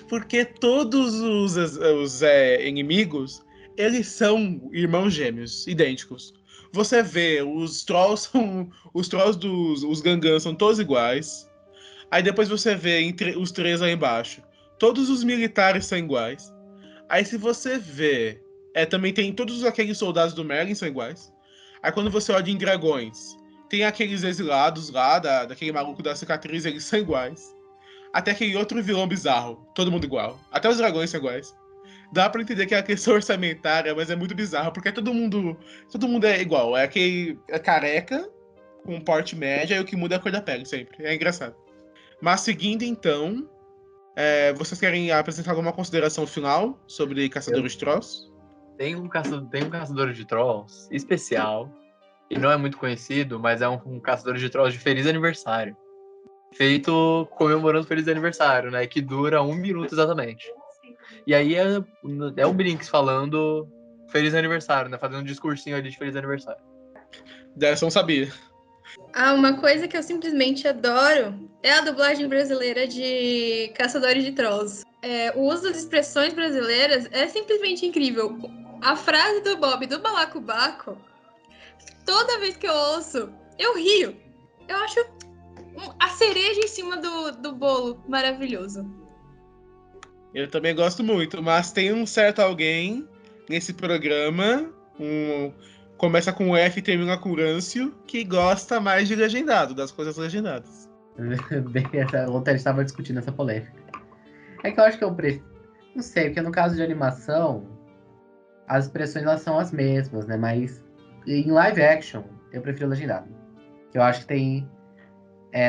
porque todos os inimigos, eles são irmãos gêmeos, idênticos. Você vê, os trolls os Gangans são todos iguais. Aí depois você vê os três lá embaixo, todos os militares são iguais. Aí se você vê, também tem todos aqueles soldados do Merlin são iguais. Aí quando você olha em Dragões, tem aqueles exilados lá, daquele maluco da cicatriz, eles são iguais. Até aquele outro vilão bizarro, todo mundo igual. Até os dragões são iguais. Dá pra entender que é uma questão orçamentária, mas é muito bizarro, porque todo mundo é igual. É aquele careca, com um porte médio, e o que muda é a cor da pele, sempre. É engraçado. Mas seguindo então, vocês querem apresentar alguma consideração final sobre Caçadores de Trolls? Tem um caçador de trolls especial, e não é muito conhecido, mas é um caçador de trolls de Feliz Aniversário. Feito comemorando o Feliz Aniversário, né? Que dura 1 minuto exatamente. E aí é o Brinks falando Feliz Aniversário, né? Fazendo um discursinho ali de Feliz Aniversário. Dessa não sabia. Uma coisa que eu simplesmente adoro é a dublagem brasileira de Caçadores de Trolls. O uso das expressões brasileiras é simplesmente incrível. A frase do Bob do Balacobaco, toda vez que eu ouço, eu rio. Eu acho a cereja em cima do bolo maravilhoso. Eu também gosto muito, mas tem um certo alguém nesse programa, começa com F e termina com Râncio, que gosta mais de legendado, das coisas legendadas. Ontem a gente estava discutindo essa polêmica. É que eu acho que eu prefiro. Não sei, porque no caso de animação, as expressões elas são as mesmas, né? Mas em live action, eu prefiro legendado. Que eu acho que tem.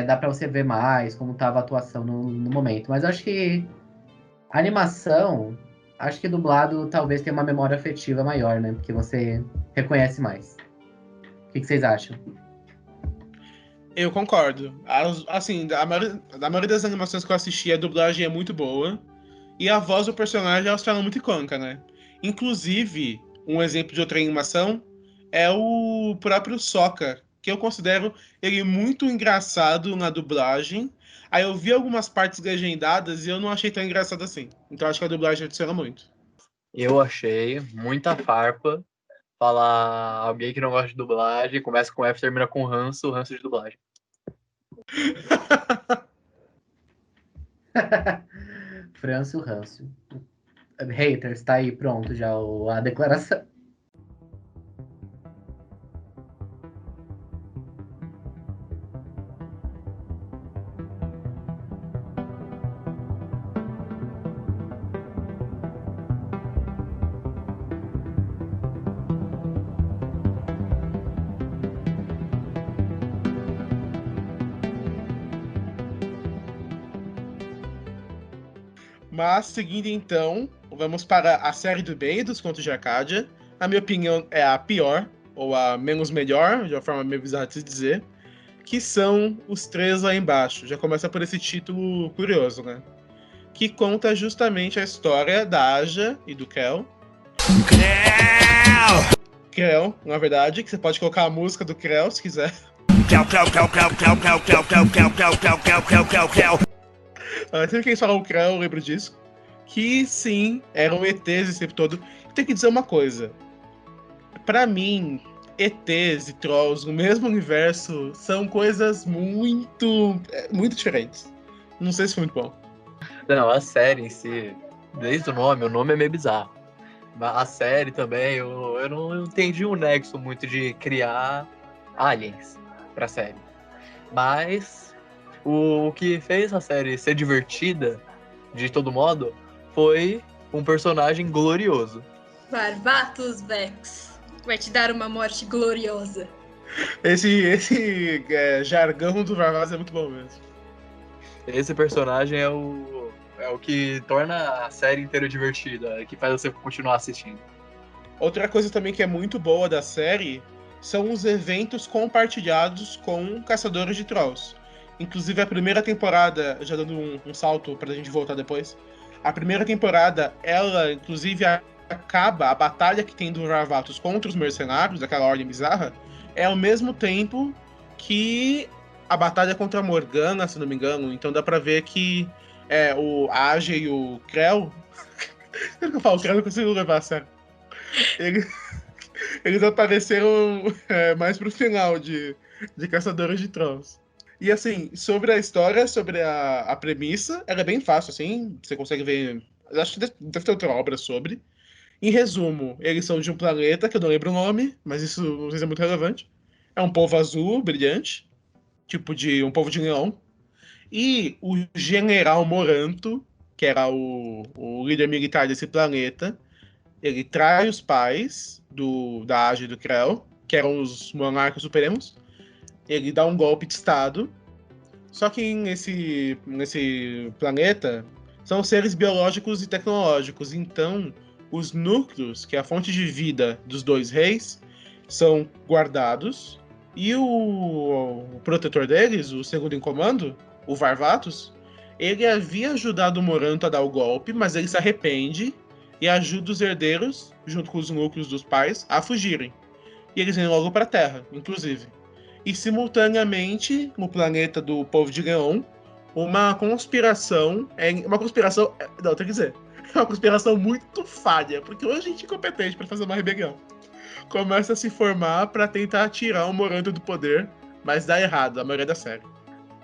Dá pra você ver mais como tava a atuação no momento. Mas eu acho que a animação, acho que dublado talvez tenha uma memória afetiva maior, né? Porque você reconhece mais. O que vocês acham? Eu concordo. Assim, da maioria das animações que eu assisti, a dublagem é muito boa. E a voz do personagem ela se torna muito icônica, né? Inclusive, um exemplo de outra animação é o próprio Sokka, que eu considero ele muito engraçado na dublagem. Aí eu vi algumas partes legendadas e eu não achei tão engraçado assim. Então acho que a dublagem adiciona muito. Eu achei muita farpa falar alguém que não gosta de dublagem, começa com F, termina com ranço de dublagem. Francio Rancio. Haters, tá aí, pronto já a declaração. Mas, seguindo então, vamos para a série do bem dos Contos de Arcádia. Na minha opinião, é a pior, ou a menos melhor, de uma forma meio bizarra de se dizer, que são os três lá embaixo. Já começa por esse título curioso, né? Que conta justamente a história da Aja e do Kel. Krell, na verdade, que você pode colocar a música do Krell se quiser. Sempre que eles falam o Krell, eu lembro disso. Que sim, eram ETs esse tempo todo. Tem que dizer uma coisa. Pra mim, ETs e Trolls no mesmo universo são coisas muito diferentes. Não sei se foi muito bom. Não, a série em si, desde o nome é meio bizarro. Mas a série também, eu não entendi o nexo muito de criar aliens pra série. Mas o que fez a série ser divertida, de todo modo, foi um personagem glorioso. Varvatos Vex vai te dar uma morte gloriosa. Esse jargão do Varvaz é muito bom mesmo. Esse personagem é o que torna a série inteira divertida, que faz você continuar assistindo. Outra coisa também que é muito boa da série são os eventos compartilhados com Caçadores de Trolls. Inclusive a primeira temporada, já dando um salto pra gente voltar depois, a primeira temporada, ela inclusive acaba, a batalha que tem do Varvatos contra os mercenários, daquela ordem bizarra, é ao mesmo tempo que a batalha contra a Morgana, se não me engano. Então dá pra ver que o Aja e o Krell... Sempre que eu falo Krell, eu não consigo levar a sério. Eles apareceram mais pro final de Caçadores de Trolls. E assim, sobre a história, sobre a premissa, ela é bem fácil, assim, você consegue ver... Acho que deve ter outra obra sobre. Em resumo, eles são de um planeta, que eu não lembro o nome, mas isso não sei se é muito relevante. É um povo azul, brilhante, tipo de um povo de leão. E o General Moranto, que era o líder militar desse planeta, ele trai os pais da Aja e do Krell, que eram os monarcas supremos. Ele dá um golpe de estado. Só que nesse planeta são seres biológicos e tecnológicos. Então, os núcleos, que é a fonte de vida dos dois reis, são guardados. E o protetor deles, o segundo em comando, o Varvatos, ele havia ajudado o Moranto a dar o golpe, mas ele se arrepende e ajuda os herdeiros, junto com os núcleos dos pais, a fugirem. E eles vêm logo para a Terra, inclusive. E simultaneamente, no planeta do povo de Leão, uma conspiração... Não, tem que dizer. É uma conspiração muito falha, porque hoje a gente é incompetente para fazer uma rebelião. Começa a se formar para tentar tirar o Moranto do poder, mas dá errado, a maioria da série.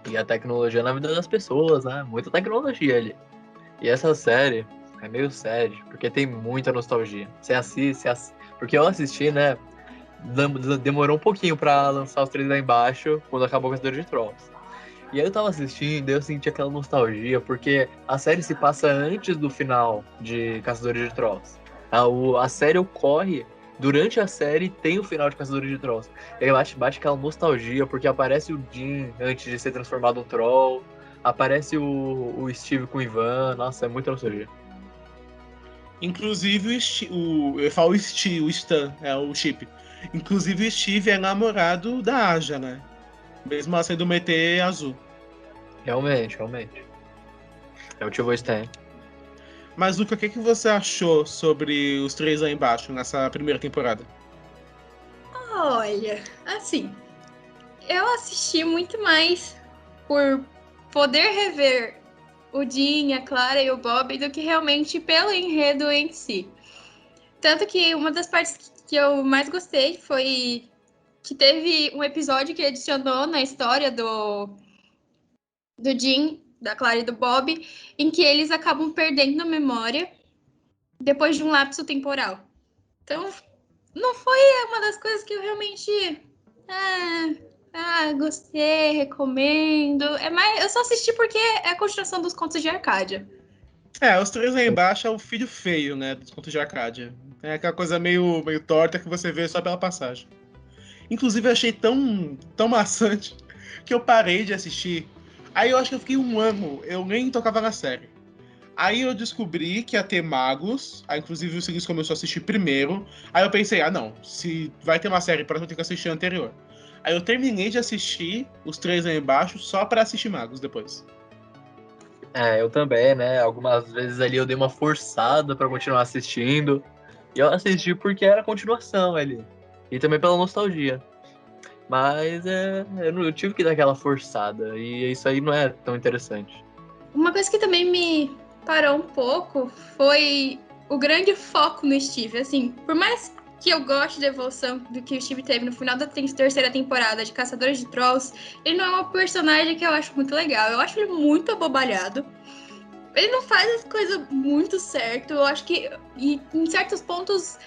E a tecnologia na vida das pessoas, né? Muita tecnologia ali. E essa série é meio séria, porque tem muita nostalgia. Você assiste, porque eu assisti, né? Demorou um pouquinho pra lançar os três lá embaixo, quando acabou o Caçador de Trolls. E aí eu tava assistindo, eu senti aquela nostalgia, porque a série se passa antes do final de Caçadores de Trolls. A série ocorre, durante a série tem o final de Caçadores de Trolls. E aí bate aquela nostalgia, porque aparece o Jim antes de ser transformado em Troll, aparece o Steve com o Ivan, nossa, é muita nostalgia. Inclusive eu falo o Stan, é o Chip. Inclusive o Steve é namorado da Aja, né? Mesmo ela sendo uma ET azul. Realmente. É o Tio Stan. Mas, Luca, o que você achou sobre os três lá embaixo, nessa primeira temporada? Olha, assim, eu assisti muito mais por poder rever o Dean, a Clara e o Bob do que realmente pelo enredo em si. Tanto que uma das partes que eu mais gostei foi que teve um episódio que adicionou na história do Dean, da Clara e do Bob, em que eles acabam perdendo a memória depois de um lapso temporal. Então, não foi uma das coisas que eu realmente gostei, recomendo. Eu só assisti porque é a continuação dos Contos de Arcádia. Os três lá embaixo é o filho feio, né, dos Contos de Arcádia. É aquela coisa meio torta que você vê só pela passagem. Inclusive, eu achei tão maçante que eu parei de assistir. Aí eu acho que eu fiquei um ano, eu nem tocava na série. Aí eu descobri que ia ter magos, aí inclusive o Silas começou a assistir primeiro. Aí eu pensei, não, se vai ter uma série para eu ter que assistir a anterior. Aí eu terminei de assistir os três lá embaixo só pra assistir magos depois. Eu também, né? Algumas vezes ali eu dei uma forçada pra continuar assistindo. E eu assisti porque era a continuação ali. E também pela nostalgia. Mas eu tive que dar aquela forçada. E isso aí não é tão interessante. Uma coisa que também me parou um pouco foi o grande foco no Steve. Assim, por mais que eu goste da evolução do que o Steve teve no final da terceira temporada de Caçadores de Trolls, ele não é um personagem que eu acho muito legal. Eu acho ele muito abobalhado. Ele não faz as coisas muito certo. Eu acho que, em certos pontos,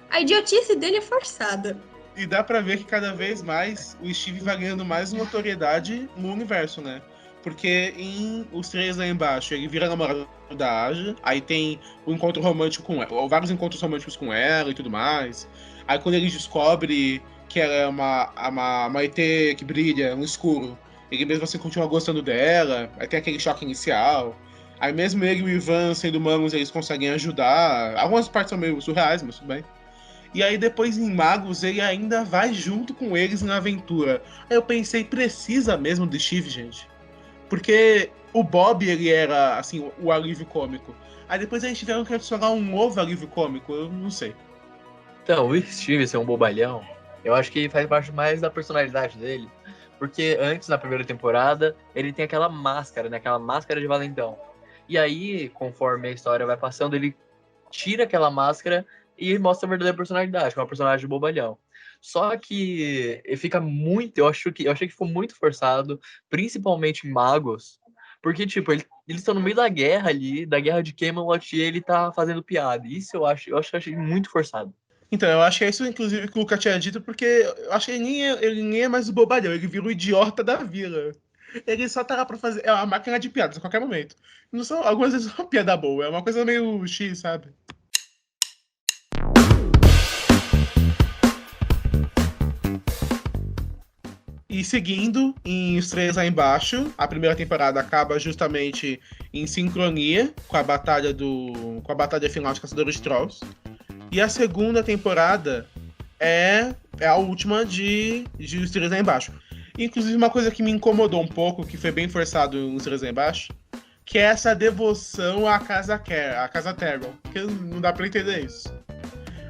a idiotice dele é forçada. E dá pra ver que cada vez mais o Steve vai ganhando mais notoriedade no universo, né? Porque em Os Três Lá Embaixo, ele vira namorado da Aja, aí tem o encontro romântico com ela, ou vários encontros românticos com ela e tudo mais. Aí quando ele descobre que ela é uma ET que brilha no escuro, ele mesmo assim continua gostando dela, aí tem aquele choque inicial. Aí mesmo ele e o Ivan sendo humanos, eles conseguem ajudar. Algumas partes são meio surreais, mas tudo bem. E aí depois em Magos, ele ainda vai junto com eles na aventura. Aí eu pensei, precisa mesmo do Steve, gente? Porque o Bob, ele era, assim, o alívio cômico. Aí depois eles tiveram que adicionar um novo alívio cômico, eu não sei. Então, o Steve ser um bobalhão, eu acho que faz parte mais da personalidade dele. Porque antes, na primeira temporada, ele tem aquela máscara, né? Aquela máscara de valentão. E aí, conforme a história vai passando, ele tira aquela máscara e mostra a verdadeira personalidade, que é uma personagem bobalhão. Só que fica muito... Eu achei que ficou muito forçado, principalmente em Magos, porque, tipo, eles estão no meio da guerra ali, da guerra de Camelot, e ele tá fazendo piada. Isso eu achei muito forçado. Então, eu acho que é isso, inclusive, que o Luca tinha dito, porque eu acho que ele nem é mais o bobalhão, ele vira o idiota da vila. Ele só tá lá pra fazer... É uma máquina de piadas a qualquer momento. Não são, algumas vezes é uma piada boa, é uma coisa meio X, sabe? E seguindo, em Os Três Lá Embaixo, a primeira temporada acaba justamente em sincronia com a batalha final de Caçadores de Trolls. E a segunda temporada é a última de Os Três Lá Embaixo. Inclusive, uma coisa que me incomodou um pouco, que foi bem forçado em Os Três Lá Embaixo, que é essa devoção à Casa Terrell, que não dá pra entender isso.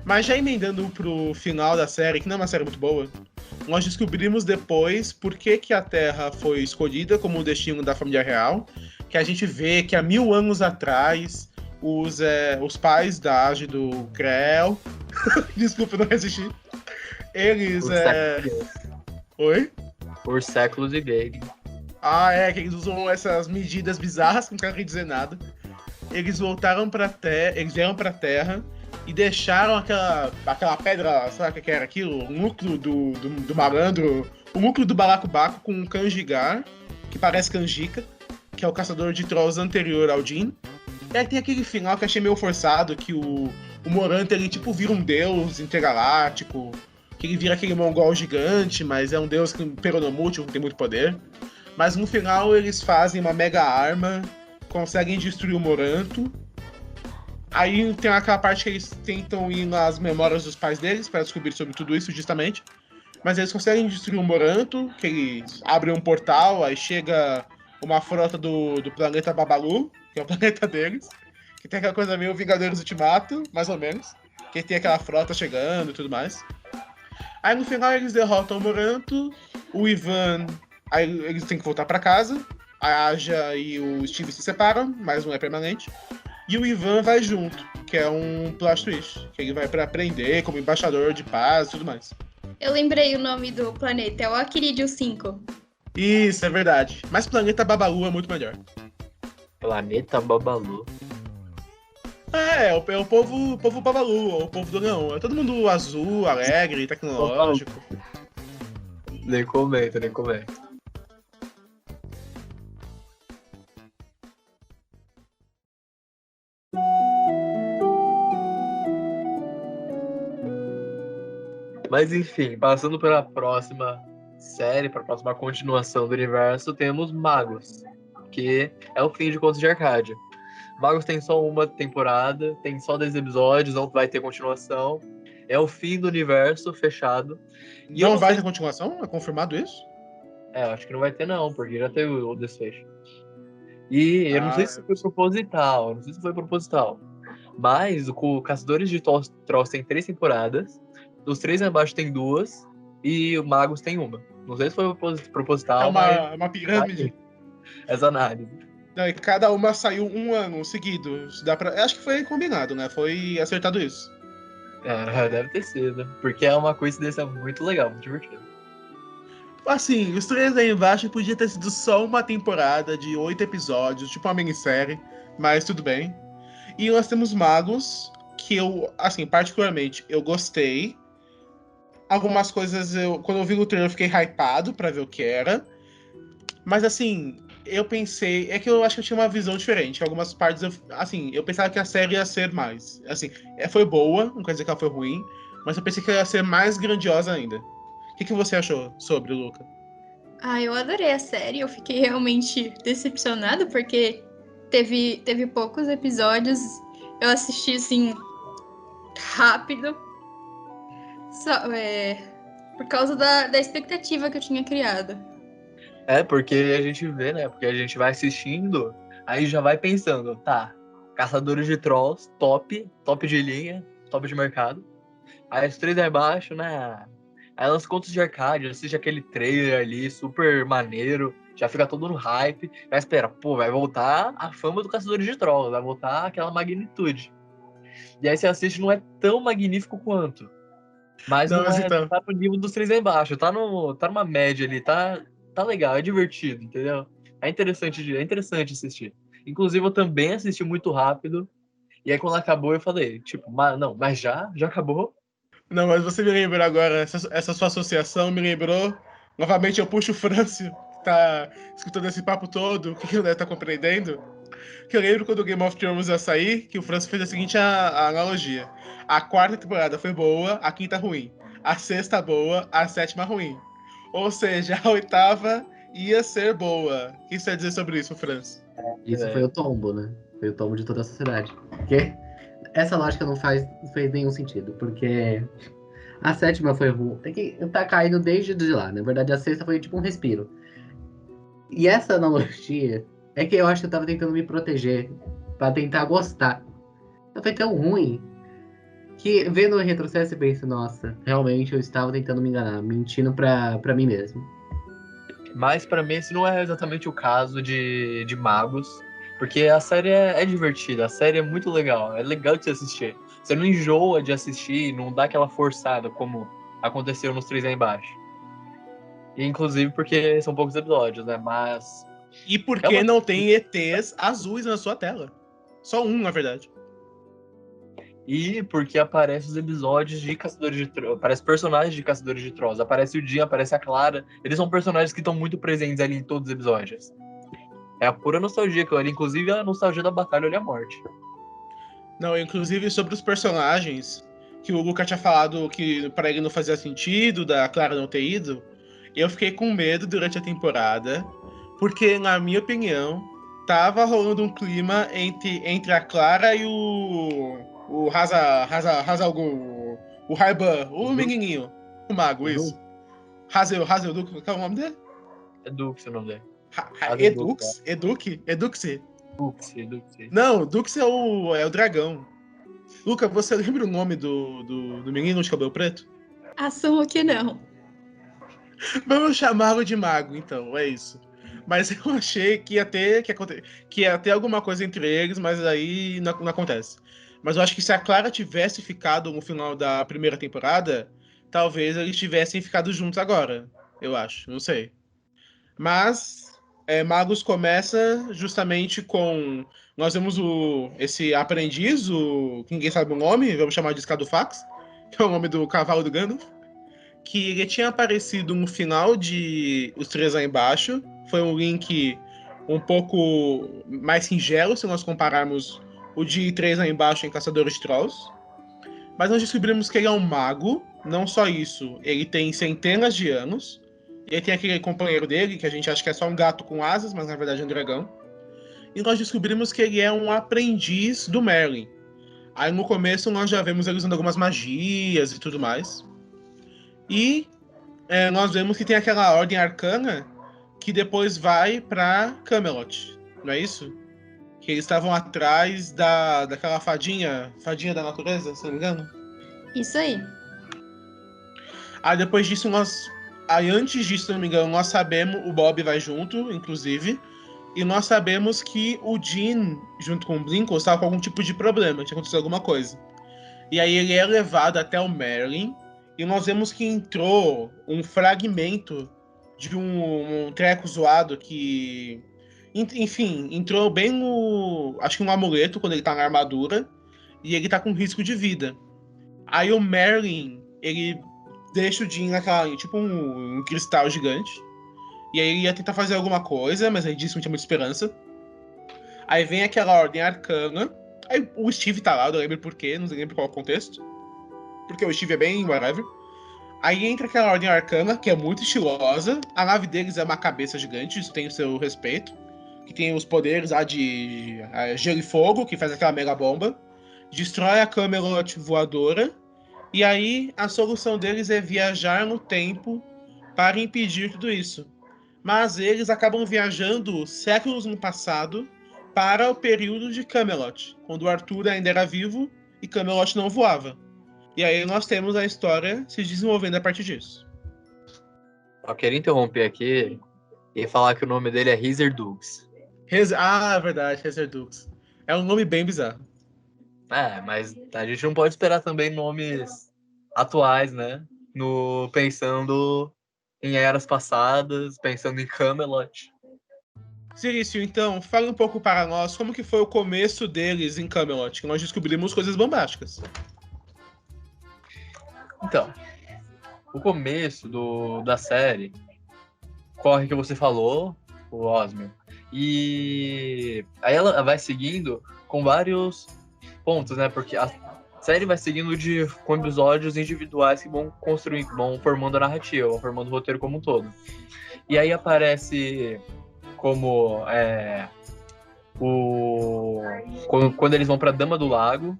Mas já emendando pro final da série, que não é uma série muito boa, nós descobrimos depois por que a Terra foi escolhida como o destino da família real, que a gente vê que há 1000 anos atrás os pais da Age do Creel, desculpa, não resisti, eles... Oi? Por séculos e veio. Que eles usam essas medidas bizarras que não querem dizer nada. Eles voltaram pra Terra, eles vieram pra Terra e deixaram aquela pedra, sabe o que era aquilo? O núcleo do malandro, o núcleo do balacobaco com um Kanjigar, que parece Kanjika, que é o caçador de trolls anterior ao Dean. E aí tem aquele final que eu achei meio forçado, que o Morant, ele tipo vira um deus intergaláctico, que ele vira aquele mongol gigante, mas é um deus que peronomútil, não tem muito poder. Mas no final eles fazem uma mega arma, conseguem destruir o Moranto. Aí tem aquela parte que eles tentam ir nas memórias dos pais deles para descobrir sobre tudo isso, justamente. Mas eles conseguem destruir o Moranto, que eles abrem um portal, aí chega uma frota do planeta Babalu, que é o planeta deles, Que tem aquela coisa meio Vingadores Ultimato, mais ou menos. Que tem aquela frota chegando e tudo mais. Aí no final eles derrotam o Moranto, o Ivan. Aí eles têm que voltar pra casa. A Aja e o Steve se separam, mas não é permanente. E o Ivan vai junto, que é um plot twist. Que ele vai pra aprender como embaixador de paz e tudo mais. Eu lembrei o nome do planeta, é o Aquiridium 5. Isso, é verdade. Mas Planeta Babalu é muito melhor. Planeta Babalu. É o povo Babalu, o povo do leão. É todo mundo azul, alegre, tecnológico. Nem comenta. Mas enfim, passando para a próxima série, para a próxima continuação do universo, temos Magos, que é o fim de Contos de Arcádia. Magos tem só uma temporada, tem só 10 episódios, não vai ter continuação. É o fim do universo fechado. E não vai ter continuação? É confirmado isso? Acho que não vai ter não, porque já teve o desfecho. E eu não sei se foi proposital, mas o Caçadores de Trolls tem 3 temporadas, os 3 abaixo tem 2 e o Magos tem uma. Não sei se foi proposital, é uma pirâmide. Essa análise. Não, e cada uma saiu um ano seguido. Acho que foi combinado, né? Foi acertado isso. Deve ter sido, porque é uma coincidência muito legal, muito divertida. Assim, os 3 aí embaixo podia ter sido só uma temporada de 8 episódios, tipo uma minissérie, mas tudo bem. E nós temos Magos, que eu, assim, particularmente, eu gostei. Algumas coisas, quando eu vi o trailer, eu fiquei hypado pra ver o que era. Mas, assim, eu pensei... É que eu acho que eu tinha uma visão diferente. Algumas partes, eu pensava que a série ia ser mais. Assim, foi boa, não quer dizer que ela foi ruim, mas eu pensei que ela ia ser mais grandiosa ainda. O que você achou sobre, Luca? Eu adorei a série, eu fiquei realmente decepcionada, porque teve poucos episódios, eu assisti, assim, rápido, por causa da expectativa que eu tinha criado. Porque a gente vê, né, porque a gente vai assistindo, aí já vai pensando, tá, Caçadores de Trolls, top de linha, top de mercado, aí os 3 aí abaixo, né... Aí lança Contos de Arcádia, assiste aquele trailer ali, super maneiro, já fica todo no hype, já espera, vai voltar a fama do Caçadores de Trolls, vai voltar aquela magnitude. E aí você assiste, não é tão magnífico quanto, mas não é, então... tá pro nível dos 3 aí embaixo, tá numa média ali, tá legal, é divertido, entendeu? É interessante assistir. Inclusive eu também assisti muito rápido, e aí quando acabou eu falei, tipo, mas já acabou? Não, mas você me lembrou agora, essa sua associação me lembrou. Novamente eu puxo o Francio, que tá escutando esse papo todo, o que ele deve estar compreendendo. Que eu lembro quando o Game of Thrones ia sair, que o Francio fez a seguinte analogia. A 4ª temporada foi boa, a 5ª ruim. A 6ª boa, a 7ª ruim. Ou seja, a 8ª ia ser boa. O que você vai dizer sobre isso, Francio? Isso foi o tombo, né? Foi o tombo de toda a sociedade. Porque essa lógica não fez nenhum sentido, porque a 7ª foi ruim. É que tá caindo desde de lá. Na verdade, a 6ª foi tipo um respiro. E essa analogia é que eu acho que eu tava tentando me proteger pra tentar gostar. Foi tão ruim que vendo o retrocesso eu penso, nossa, realmente eu estava tentando me enganar, mentindo pra mim mesmo. Mas pra mim esse não é exatamente o caso de Magos, porque a série é divertida, a série é muito legal, é legal de se assistir. Você não enjoa de assistir, não dá aquela forçada como aconteceu nos 3 aí embaixo. E, inclusive porque são poucos episódios, né? Mas... E porque não tem ETs azuis na sua tela. Só um, na verdade. E porque aparecem os episódios de Caçadores de Trolls, aparecem personagens de Caçadores de Trolls, aparece o Jim, aparece a Clara, eles são personagens que estão muito presentes ali em todos os episódios. É a pura nostalgia que eu olho, inclusive a nostalgia da Batalha e a Morte. Não, inclusive sobre os personagens, que o Luca tinha falado que pra ele não fazia sentido, da Clara não ter ido, eu fiquei com medo durante a temporada, porque, na minha opinião, tava rolando um clima entre a Clara e o o Raiban, o menininho, o mago, isso. Hazel, qual é o nome dele? Edux, o nome dele. Eduxe? Duxie. Não, Dux é o dragão. Luca, você lembra o nome do menino de cabelo preto? Assumo que não. Vamos chamá-lo de mago, então, é isso. Mas eu achei que ia ter alguma coisa entre eles, mas aí não acontece. Mas eu acho que se a Clara tivesse ficado no final da primeira temporada, talvez eles tivessem ficado juntos agora. Eu acho, não sei. Mas Magos começa justamente com... Nós vemos esse aprendiz, que ninguém sabe o nome, vamos chamar de Scadufax, que é o nome do cavalo do Gandalf, que ele tinha aparecido no final de Os Três Lá Embaixo. Foi um link um pouco mais singelo, se nós compararmos o de Três Lá Embaixo em Caçadores de Trolls. Mas nós descobrimos que ele é um mago, não só isso, ele tem centenas de anos. Ele tem aquele companheiro dele, que a gente acha que é só um gato com asas, mas na verdade é um dragão. E nós descobrimos que ele é um aprendiz do Merlin. Aí no começo nós já vemos ele usando algumas magias e tudo mais. E nós vemos que tem aquela ordem arcana que depois vai pra Camelot, não é isso? Que eles estavam atrás daquela fadinha da natureza, se não me engano. Isso aí. Aí depois disso antes disso, se não me engano, nós sabemos, o Bob vai junto, inclusive, e nós sabemos que o Jean, junto com o Blinkle, estava com algum tipo de problema, tinha acontecido alguma coisa. E aí ele é levado até o Merlin, e nós vemos que entrou um fragmento de um treco zoado que... Enfim, entrou bem acho que um amuleto, quando ele tá na armadura, e ele tá com risco de vida. Aí o Merlin, ele deixa o Jean naquela, tipo um cristal gigante. E aí ele ia tentar fazer alguma coisa, mas ele disse que não tinha muita esperança. Aí vem aquela ordem arcana. Aí o Steve tá lá, eu não lembro porquê, não lembro qual é o contexto. Porque o Steve é bem whatever. Aí entra aquela ordem arcana, que é muito estilosa. A nave deles é uma cabeça gigante, isso tem o seu respeito. Que tem os poderes lá de gelo e fogo, que faz aquela mega bomba. Destrói a Camelot voadora. E aí a solução deles é viajar no tempo para impedir tudo isso. Mas eles acabam viajando séculos no passado para o período de Camelot, quando o Arthur ainda era vivo e Camelot não voava. E aí nós temos a história se desenvolvendo a partir disso. Eu queria interromper aqui e falar que o nome dele é Heather Dux. É verdade, Heather Dux. É um nome bem bizarro. Mas a gente não pode esperar também nomes atuais, né? Pensando em eras passadas, pensando em Camelot. Cirício, então, fala um pouco para nós como que foi o começo deles em Camelot, que nós descobrimos coisas bombásticas. Então, o começo da série corre que você falou, o Osmio, e aí ela vai seguindo com vários pontos, né? Porque a série vai seguindo com episódios individuais que vão formando a narrativa, vão formando o roteiro como um todo. E aí aparece como quando eles vão pra Dama do Lago,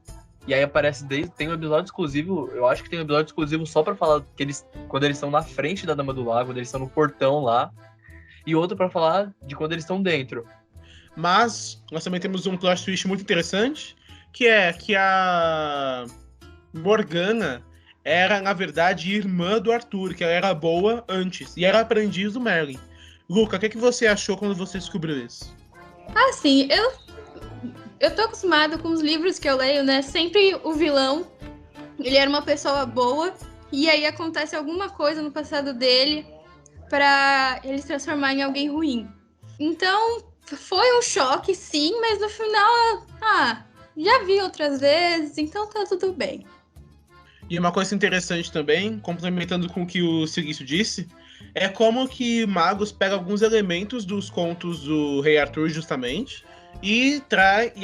e aí aparece tem um episódio exclusivo, eu acho que tem um episódio exclusivo só pra falar que quando eles estão na frente da Dama do Lago, quando eles estão no portão lá, e outro pra falar de quando eles estão dentro. Mas nós também temos um plot twist muito interessante, que é que a Morgana era, na verdade, irmã do Arthur, que ela era boa antes, e era aprendiz do Merlin. Luca, o que você achou quando você descobriu isso? Assim, eu tô acostumada com os livros que eu leio, né? Sempre o vilão, ele era uma pessoa boa, e aí acontece alguma coisa no passado dele pra ele se transformar em alguém ruim. Então, foi um choque, sim, mas no final, já vi outras vezes, então tá tudo bem. E uma coisa interessante também, complementando com o que o Cirício disse, é como que Magos pega alguns elementos dos contos do Rei Arthur, justamente, e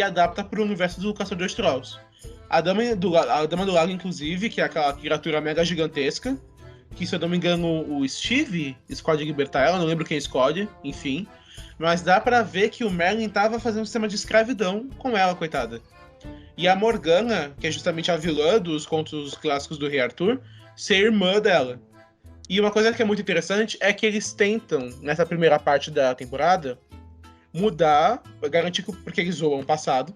adapta para o universo do Caçador de Trolls. A Dama do Lago, inclusive, que é aquela criatura mega gigantesca, que, se eu não me engano, o Steve escolhe libertar ela, não lembro quem escolhe, enfim. Mas dá pra ver que o Merlin tava fazendo um sistema de escravidão com ela, coitada. E a Morgana, que é justamente a vilã dos contos clássicos do Rei Arthur, ser irmã dela. E uma coisa que é muito interessante é que eles tentam, nessa primeira parte da temporada, mudar, garantir que, porque eles zoam o passado.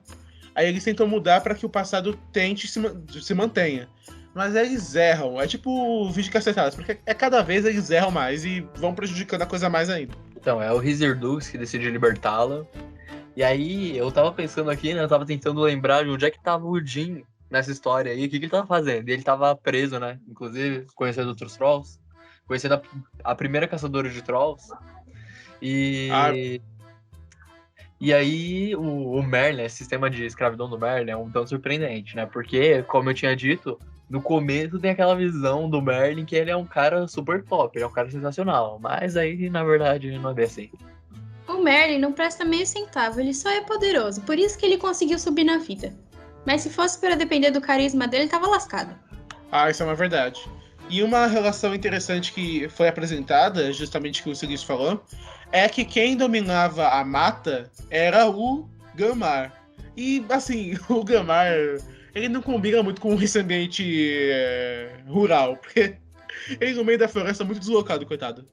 Aí eles tentam mudar para que o passado tente se mantenha. Mas eles erram. É tipo vídeo cacetadas, porque cada vez eles erram mais e vão prejudicando a coisa mais ainda. Então, é o Rizardux que decide libertá-la. E aí, eu tava pensando aqui, né? Eu tava tentando lembrar de onde é que tava o Jin nessa história aí. O que ele tava fazendo? E ele tava preso, né? Inclusive, conhecendo outros Trolls. Conhecendo a primeira caçadora de Trolls. E aí, o Merlin, esse sistema de escravidão do Merlin é um tanto surpreendente, né? Porque, como eu tinha dito, no começo tem aquela visão do Merlin que ele é um cara super top, ele é um cara sensacional. Mas aí, na verdade, não é bem assim. O Merlin não presta meio centavo, ele só é poderoso, por isso que ele conseguiu subir na vida. Mas se fosse para depender do carisma dele, ele tava lascado. Isso é uma verdade. E uma relação interessante que foi apresentada, justamente que o Silício falou, é que quem dominava a mata era o Ganmar. E, assim, o Ganmar, ele não combina muito com esse ambiente rural, porque ele no meio da floresta é muito deslocado, coitado.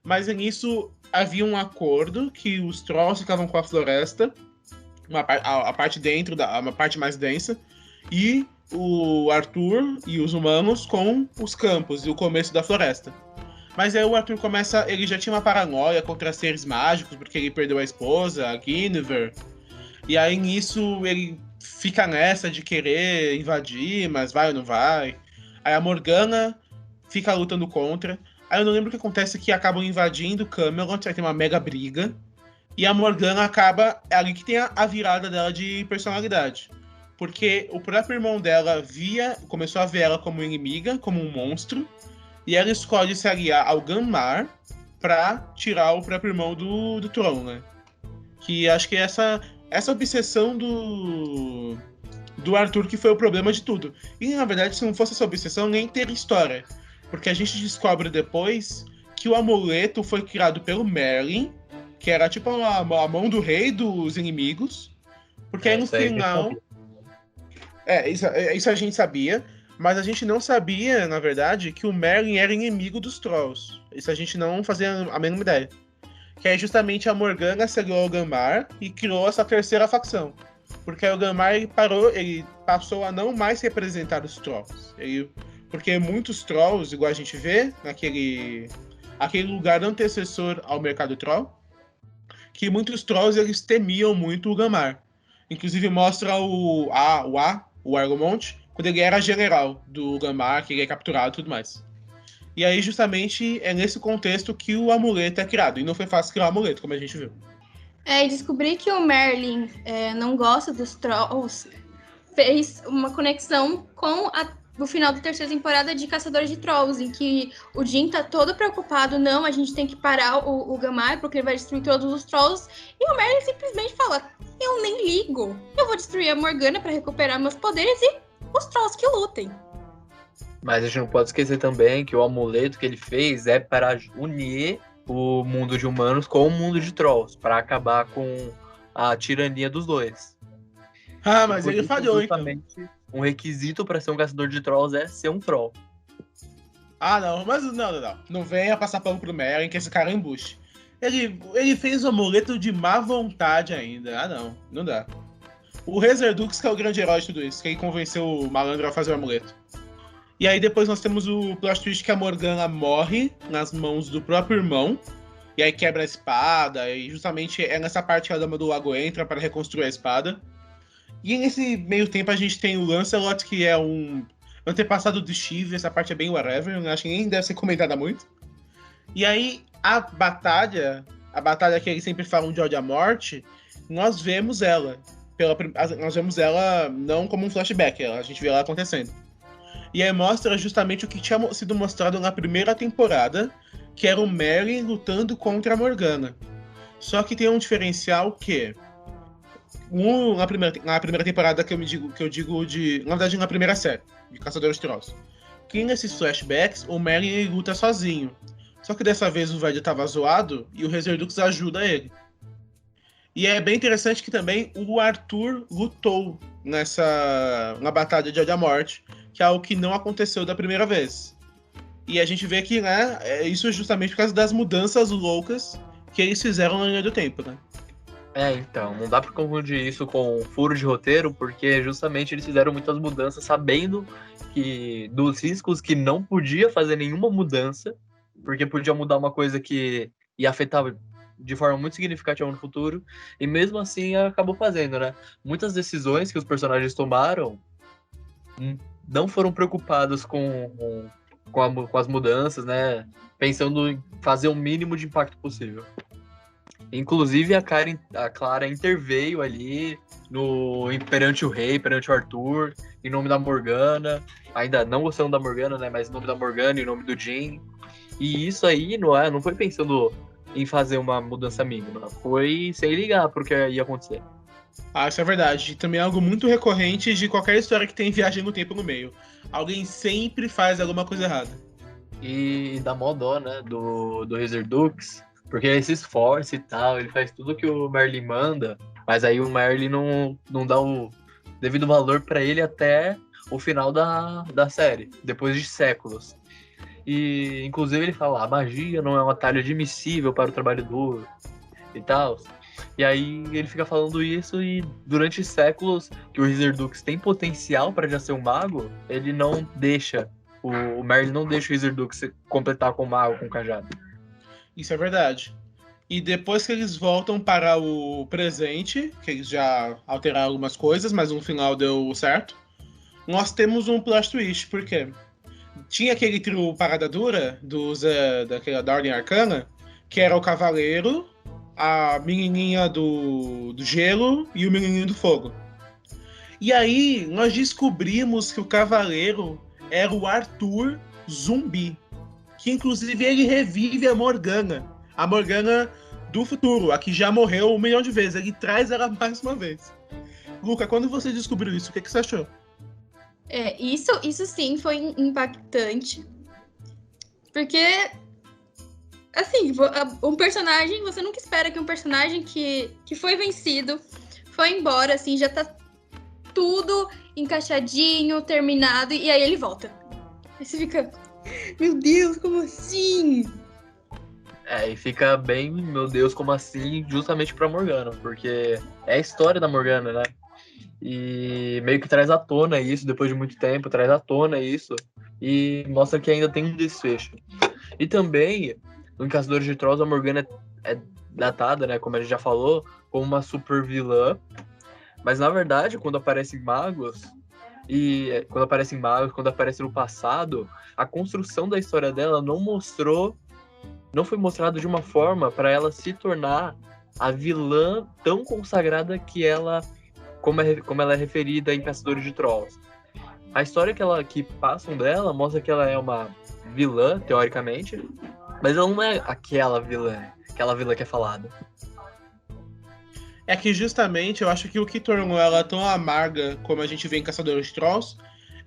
Mas nisso havia um acordo que os Trolls ficavam com a floresta, a parte dentro, uma parte mais densa, e o Arthur e os humanos com os campos e o começo da floresta. Mas aí o Arthur ele já tinha uma paranoia contra seres mágicos, porque ele perdeu a esposa, a Guinevere. E aí nisso ele fica nessa de querer invadir, mas vai ou não vai. Aí a Morgana fica lutando contra. Aí eu não lembro o que acontece, que acabam invadindo Camelot, aí tem uma mega briga. E a Morgana acaba, é ali que tem a virada dela de personalidade. Porque o próprio irmão dela começou a ver ela como inimiga, como um monstro. E ela escolhe se aliar ao Ganmar pra tirar o próprio irmão do trono, né? Que acho que essa obsessão do Arthur que foi o problema de tudo. E, na verdade, se não fosse essa obsessão, nem teria história. Porque a gente descobre depois que o amuleto foi criado pelo Merlin, que era tipo a mão do rei dos inimigos. Porque aí no final... Isso a gente sabia. Mas a gente não sabia, na verdade, que o Merlin era inimigo dos Trolls. Isso a gente não fazia a mínima ideia. Que aí justamente a Morgana se aliou ao Ganmar e criou essa terceira facção. Porque aí o Ganmar ele passou a não mais representar os Trolls. Porque muitos Trolls, igual a gente vê, aquele lugar antecessor ao mercado Troll, que muitos Trolls eles temiam muito o Ganmar. Inclusive mostra o Argomont, quando ele era general do Ganmar, que ele é capturado e tudo mais. E aí, justamente, é nesse contexto que o amuleto é criado. E não foi fácil criar o amuleto, como a gente viu. E descobrir que o Merlin não gosta dos Trolls fez uma conexão com o final da terceira temporada de Caçadores de Trolls, em que o Jin tá todo preocupado, não, a gente tem que parar o Ganmar, porque ele vai destruir todos os Trolls. E o Merlin simplesmente fala, eu nem ligo, eu vou destruir a Morgana para recuperar meus poderes e os Trolls que lutem. Mas a gente não pode esquecer também que o amuleto que ele fez é para unir o mundo de humanos com o mundo de Trolls, para acabar com a tirania dos dois. Mas ele falhou, então. Um requisito para ser um caçador de Trolls é ser um Troll. Não, mas não. Não venha passar pano pro Merlin, que esse cara é embuste. Ele fez o amuleto de má vontade ainda. Não dá. O Rizardux que é o grande herói de tudo isso, que ele convenceu o malandro a fazer o amuleto. E aí depois nós temos o plot twist que a Morgana morre nas mãos do próprio irmão, e aí quebra a espada, e justamente é nessa parte que a Dama do Lago entra para reconstruir a espada. E nesse meio tempo a gente tem o Lancelot, que é um antepassado do Steve, essa parte é bem whatever, eu acho que nem deve ser comentada muito. E aí a batalha que eles sempre falam de ódio à morte, nós vemos ela. Nós vemos ela não como um flashback, a gente vê ela acontecendo. E aí mostra justamente o que tinha sido mostrado na primeira temporada, que era o Merlin lutando contra a Morgana. Só que tem um diferencial que... na primeira temporada na verdade, na primeira série, de Caçadores de Trolls. Que nesses flashbacks, o Merlin luta sozinho. Só que dessa vez o velho tava zoado e o Rizardux ajuda ele. E é bem interessante que também o Arthur lutou na batalha de ódio à morte, que é algo que não aconteceu da primeira vez. E a gente vê que, né, isso é justamente por causa das mudanças loucas que eles fizeram na linha do tempo, né? Então, não dá pra confundir isso com furo de roteiro, porque justamente eles fizeram muitas mudanças sabendo que dos riscos que não podia fazer nenhuma mudança, porque podia mudar uma coisa que ia afetar de forma muito significativa no futuro, e mesmo assim acabou fazendo, né? Muitas decisões que os personagens tomaram não foram preocupados com as mudanças, né? Pensando em fazer o mínimo de impacto possível. Inclusive, a Clara interveio ali perante o rei, perante o Arthur, em nome da Morgana. Ainda não gostando da Morgana, né? Mas em nome da Morgana e em nome do Jim. E isso aí não foi pensando em fazer uma mudança mínima. Foi sem ligar pro que ia acontecer. Isso é verdade. Também é algo muito recorrente de qualquer história que tem viagem no tempo no meio. Alguém sempre faz alguma coisa errada. E dá mó dó, né? Do Razor Dukes. Porque ele se esforça e tal, ele faz tudo que o Merlin manda, mas aí o Merlin não dá o devido valor pra ele até o final da série, depois de séculos. E, inclusive, ele fala, a magia não é um atalho admissível para o trabalho duro e tal. E aí ele fica falando isso e durante séculos que o Razor Dukes tem potencial para já ser um mago, ele não deixa, o Merlin não deixa o Razor Dukes completar com o mago, com o cajado. Isso é verdade. E depois que eles voltam para o presente, que eles já alteraram algumas coisas, mas no final deu certo, nós temos um plot twist, porque tinha aquele trio parada dura da Ordem Arcana, que era o Cavaleiro, a menininha do gelo e o menininho do fogo. E aí nós descobrimos que o Cavaleiro era o Arthur zumbi. Que inclusive ele revive a Morgana do futuro, a que já morreu 1 milhão de vezes. Ele traz ela mais uma vez. Luca, quando você descobriu isso, o que você achou? Isso sim foi impactante. Porque, assim, um personagem, você nunca espera que um personagem que foi vencido, foi embora, assim, já tá tudo encaixadinho, terminado, e aí ele volta. Aí você fica... Meu Deus, como assim? E fica bem, meu Deus, como assim, justamente pra Morgana, porque é a história da Morgana, né? E meio que traz à tona isso, depois de muito tempo, traz à tona isso, e mostra que ainda tem um desfecho. E também, no Caçadores de Trolls, a Morgana é datada, né, como a gente já falou, como uma super vilã, mas na verdade, quando aparecem magos, quando aparece no passado, a construção da história dela não foi mostrado de uma forma para ela se tornar a vilã tão consagrada que ela, como ela é referida em Caçadores de Trolls. A história que passam dela mostra que ela é uma vilã, teoricamente, mas ela não é aquela vilã que é falada. É que justamente eu acho que o que tornou ela tão amarga como a gente vê em Caçadores de Trolls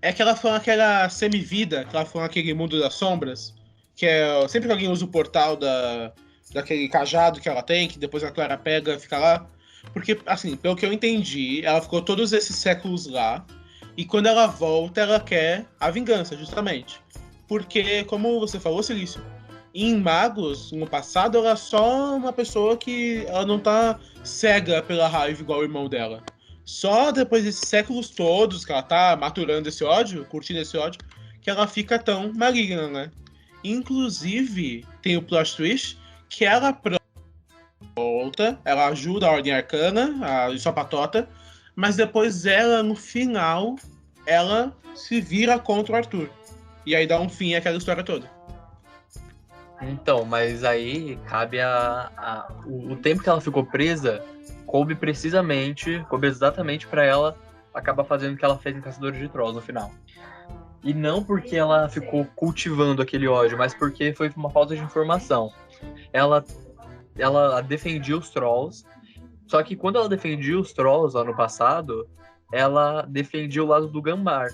é que ela foi aquela semivida, que ela foi aquele mundo das sombras, que é sempre que alguém usa o portal daquele cajado que ela tem, que depois a Clara pega e fica lá. Porque, assim, pelo que eu entendi, ela ficou todos esses séculos lá, e quando ela volta, ela quer a vingança, justamente. Porque, como você falou, Silício, em Magos, no passado, ela é só uma pessoa que ela não tá cega pela raiva igual o irmão dela. Só depois desses séculos todos que ela tá maturando esse ódio, curtindo esse ódio, que ela fica tão maligna, né? Inclusive, tem o plot twist que ela volta, ela ajuda a Ordem Arcana, a sua patota, mas depois ela, no final, ela se vira contra o Arthur. E aí dá um fim àquela história toda. Então, mas aí cabe o tempo que ela ficou presa coube exatamente pra ela acabar fazendo o que ela fez em Caçadores de Trolls no final. E não porque ela ficou cultivando aquele ódio, mas porque foi uma falta de informação. Ela defendia os Trolls, só que quando ela defendia os Trolls lá no passado, ela defendia o lado do Ganmar.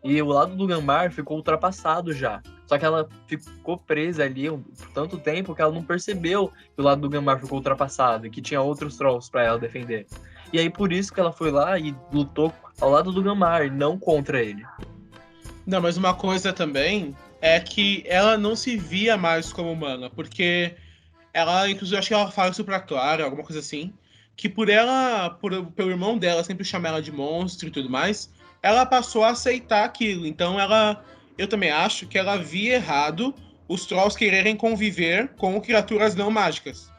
E o lado do Ganmar ficou ultrapassado já. Só que ela ficou presa ali por tanto tempo que ela não percebeu que o lado do Ganmar ficou ultrapassado e que tinha outros Trolls pra ela defender. E aí por isso que ela foi lá e lutou ao lado do Ganmar e não contra ele. Não, mas uma coisa também é que ela não se via mais como humana, porque ela, inclusive, acho que ela fala isso pra Clara, alguma coisa assim, que pelo irmão dela sempre chamar ela de monstro e tudo mais, ela passou a aceitar aquilo. Então eu também acho que ela via errado os Trolls quererem conviver com criaturas não mágicas,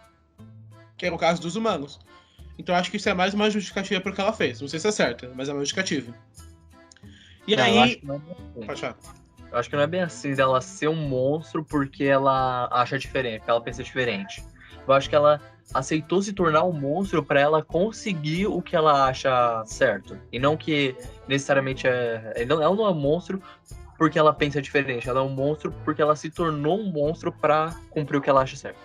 que era o caso dos humanos. Então acho que isso é mais uma justificativa pro que ela fez. Não sei se é certa, mas é uma justificativa. E Não, aí... Pode falar. Eu acho que não é bem assim dela ser um monstro porque ela acha diferente, porque ela pensa diferente. Eu acho que ela aceitou se tornar um monstro para ela conseguir o que ela acha certo. E não que necessariamente ela não é um monstro porque ela pensa diferente. Ela é um monstro porque ela se tornou um monstro para cumprir o que ela acha certo.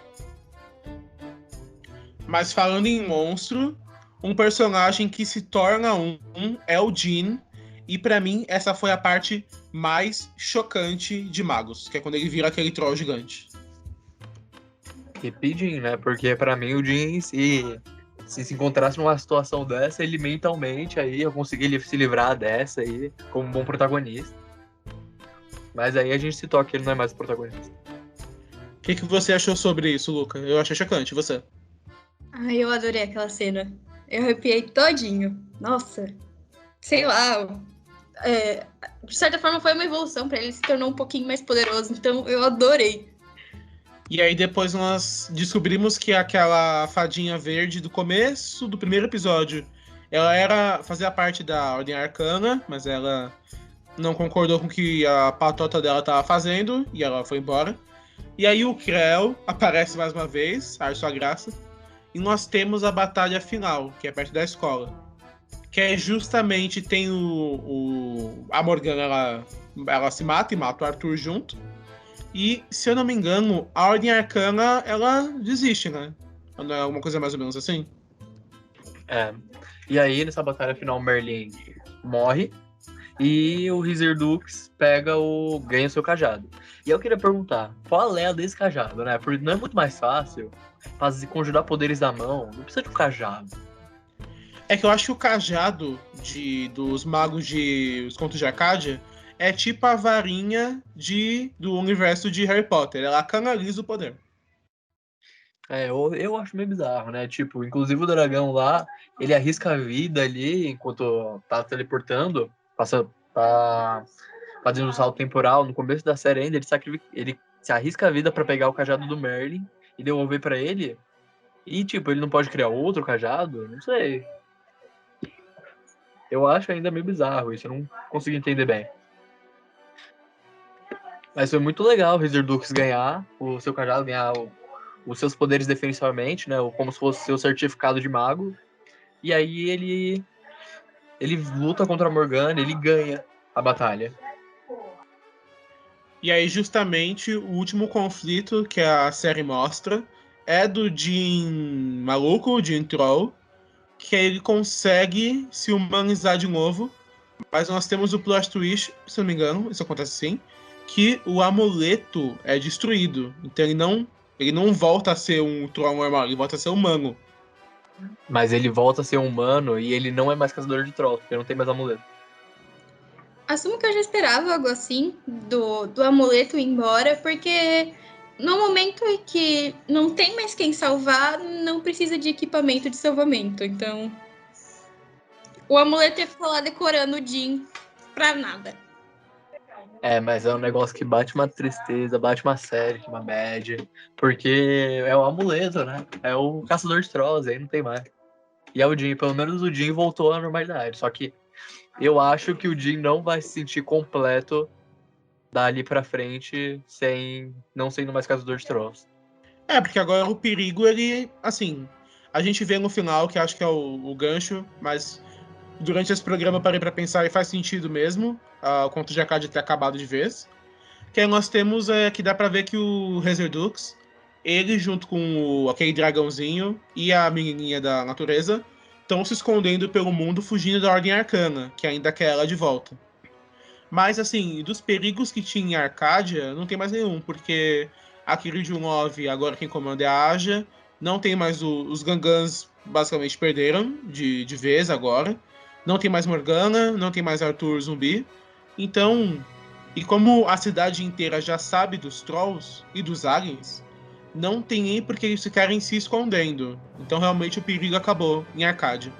Mas falando em monstro, um personagem que se torna um é o Jin. E pra mim, essa foi a parte mais chocante de Magos, que é quando ele vira aquele troll gigante. Rapidinho, né? Porque pra mim o Jin, se encontrasse numa situação dessa, ele mentalmente aí eu consegui se livrar dessa aí como um bom protagonista. Mas aí a gente se toca que ele não é mais o protagonista. O que você achou sobre isso, Luca? Eu achei chocante, e você? Ai, eu adorei aquela cena. Eu arrepiei todinho. Nossa, sei lá. De certa forma foi uma evolução pra ele, se tornou um pouquinho mais poderoso. Então eu adorei. E aí depois nós descobrimos que aquela fadinha verde do começo do primeiro episódio, ela fazia parte da Ordem Arcana, mas ela não concordou com o que a patota dela estava fazendo e ela foi embora. E aí o Krell aparece mais uma vez, ai sua graça, e nós temos a batalha final, que é perto da escola. Que é justamente, tem a Morgana, ela se mata e mata o Arthur junto. E, se eu não me engano, a Ordem Arcana, ela desiste, né? Não é alguma coisa mais ou menos assim? E aí, nessa batalha final, o Merlin morre e o Rizardux ganha o seu cajado. E eu queria perguntar, qual é a desse cajado, né? Porque não é muito mais fácil conjurar poderes da mão, não precisa de um cajado. É que eu acho que o cajado dos magos Os Contos de Arcádia é tipo a varinha do universo de Harry Potter. Ela canaliza o poder. Eu acho meio bizarro, né? Tipo, inclusive o dragão lá, ele arrisca a vida ali enquanto tá teleportando, fazendo um salto temporal. No começo da série ainda, ele se arrisca a vida pra pegar o cajado do Merlin e devolver pra ele. E, tipo, ele não pode criar outro cajado? Não sei. Eu acho ainda meio bizarro isso, eu não consigo entender bem. Mas foi muito legal o Rizardux ganhar o seu cajado, ganhar os seus poderes defensivamente, né? Como se fosse seu certificado de mago. E aí ele luta contra a Morgana, ele ganha a batalha. E aí, justamente, o último conflito que a série mostra é do Jin maluco, o Jin Troll, que ele consegue se humanizar de novo, mas nós temos o plot twist, se não me engano, isso acontece sim, que o amuleto é destruído. Então ele não volta a ser um troll normal, ele volta a ser humano. Mas ele volta a ser humano e ele não é mais caçador de trolls, porque não tem mais amuleto. Assumo que eu já esperava algo assim do amuleto ir embora, porque no momento em que não tem mais quem salvar, não precisa de equipamento de salvamento. Então, o amuleto ia ficar lá decorando o Jin pra nada. Mas é um negócio que bate uma tristeza, bate uma série, uma bad, porque é o amuleto, né? É o caçador de trolls, aí não tem mais. E é o Jin, pelo menos o Jin voltou à normalidade, só que eu acho que o Jin não vai se sentir completo dali pra frente não sendo mais caçador de trolls. Porque agora o perigo, ele, assim, a gente vê no final, que acho que é o gancho, mas durante esse programa eu parei pra pensar e faz sentido mesmo, o Conto de Arcádia ter acabado de vez. Que aí nós temos, que dá pra ver que o Rizardux, ele junto com aquele dragãozinho e a menininha da natureza, estão se escondendo pelo mundo, fugindo da Ordem Arcana, que ainda quer ela de volta. Mas, assim, dos perigos que tinha em Arcádia, não tem mais nenhum, porque a Kiryu 9, agora quem comanda é a Aja, não tem mais os Gangans, basicamente perderam de vez agora, não tem mais Morgana, não tem mais Arthur zumbi, então, e como a cidade inteira já sabe dos Trolls e dos Aliens, não tem nem por que eles ficarem se escondendo. Então realmente o perigo acabou em Arcádia.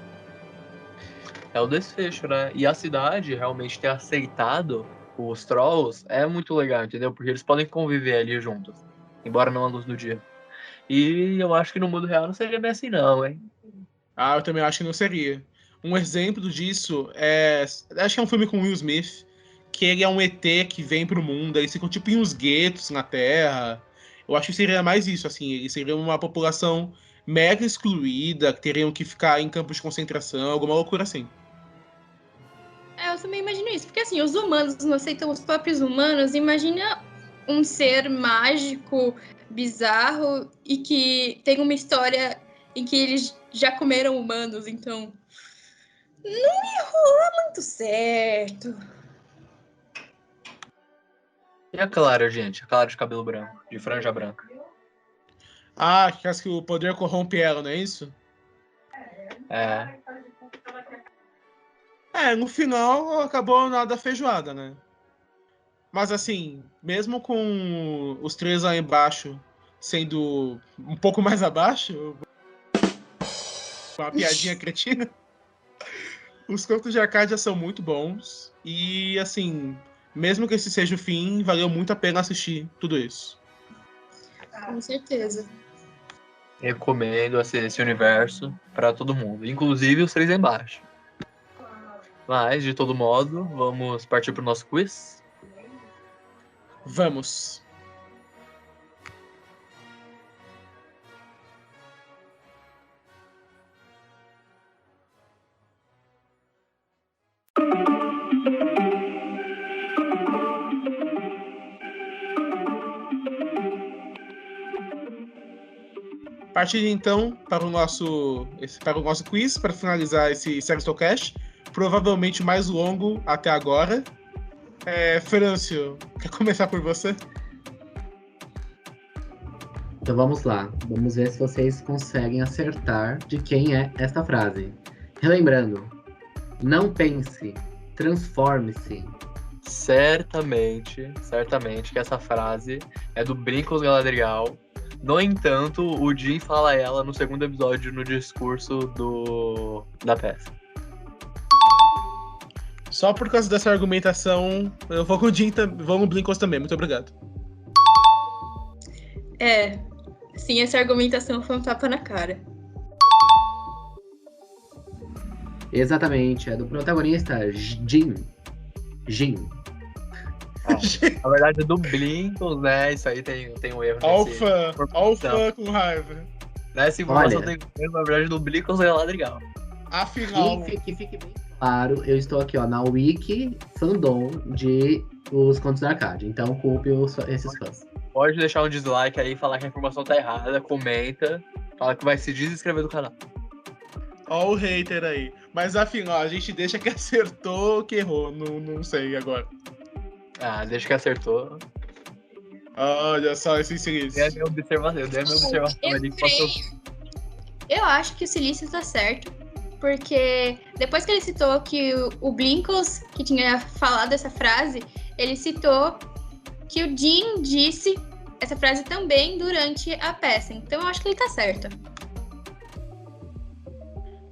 É o desfecho, né? E a cidade realmente ter aceitado os Trolls é muito legal, entendeu? Porque eles podem conviver ali juntos, embora não à luz do dia. E eu acho que no mundo real não seria bem assim não, hein? Ah, eu também acho que não seria. Um exemplo disso é... Acho que é um filme com Will Smith, que ele é um ET que vem pro mundo, eles ficam tipo em uns guetos na Terra. Eu acho que seria mais isso, assim, eles seriam uma população mega excluída, que teriam que ficar em campos de concentração, alguma loucura assim. Eu também imagino isso, porque assim, os humanos não aceitam os próprios humanos, imagina um ser mágico, bizarro, e que tem uma história em que eles já comeram humanos, então não ia rolar muito certo. E a Clara, gente? A Clara de cabelo branco, de franja branca. Ah, que acho que o poder corrompe ela, não é isso? É, No final acabou na da feijoada, né? Mas assim, mesmo com os três lá embaixo sendo um pouco mais abaixo, uma piadinha cretina, os contos de Arcádia são muito bons. E assim, mesmo que esse seja o fim, valeu muito a pena assistir tudo isso. Com certeza. recomendo esse universo pra todo mundo, inclusive os três embaixo. Mas, de todo modo, vamos partir pro nosso quiz? Vamos. Partindo então para o nosso quiz, para finalizar esse Seristocast, provavelmente o mais longo até agora. Francio, quer começar por você? Então vamos lá. Vamos ver se vocês conseguem acertar de quem é esta frase. Relembrando, não pense, transforme-se. Certamente que essa frase é do Brincos Galadriel. No entanto, o Jim fala ela no segundo episódio no discurso da peça. Só por causa dessa argumentação, eu vou com o Jim, vou no Blinkos também. Muito obrigado. Sim, essa argumentação foi um tapa na cara. Exatamente, é do protagonista Jim. Na verdade, é do Blinkos, né? Isso aí tem um erro. Alfa com raiva. Nessa informação tem um erro, na verdade, do Blinkos Galadriel. Afinal... Que fique bem claro, eu estou aqui na Wiki Fandom de Os Contos da Arcádia, então culpe esses fãs. Pode deixar um dislike aí, falar que a informação tá errada, comenta, fala que vai se desinscrever do canal. Ó o hater aí. Mas afinal, a gente deixa que acertou ou que errou, não sei agora. Deixa que acertou. Olha só esse silício. Eu dei a minha observação ali. Eu acho que o Silício tá certo, porque depois que ele citou que o Blinkos, que tinha falado essa frase, ele citou que o Jim disse essa frase também durante a peça. Então eu acho que ele tá certo.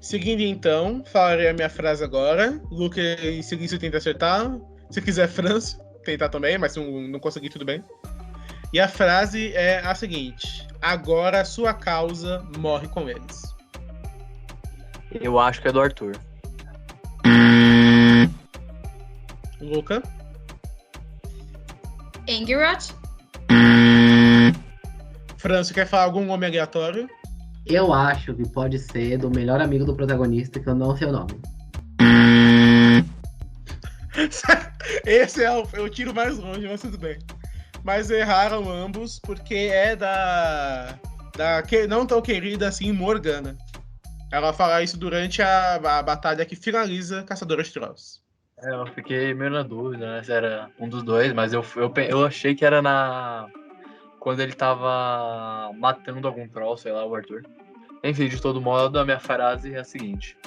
Seguindo então, falarei a minha frase agora. Luca e Silício tenta acertar. Se quiser, Francio, tentar também, mas se não conseguir, tudo bem. E a frase é a seguinte: agora a sua causa morre com eles. Eu acho que é do Arthur. Luca? Angerot? Francio, quer falar algum nome aleatório? Eu acho que pode ser do melhor amigo do protagonista, que eu não sei o nome. Esse é o tiro mais longe, mas tudo bem. Mas erraram ambos, porque é da não tão querida assim Morgana. Ela fala isso durante a batalha que finaliza Caçadora de Trolls. Eu fiquei meio na dúvida, né? Se era um dos dois, mas eu achei que era quando ele tava matando algum troll, sei lá, o Arthur. Enfim, de todo modo, a minha frase é a seguinte: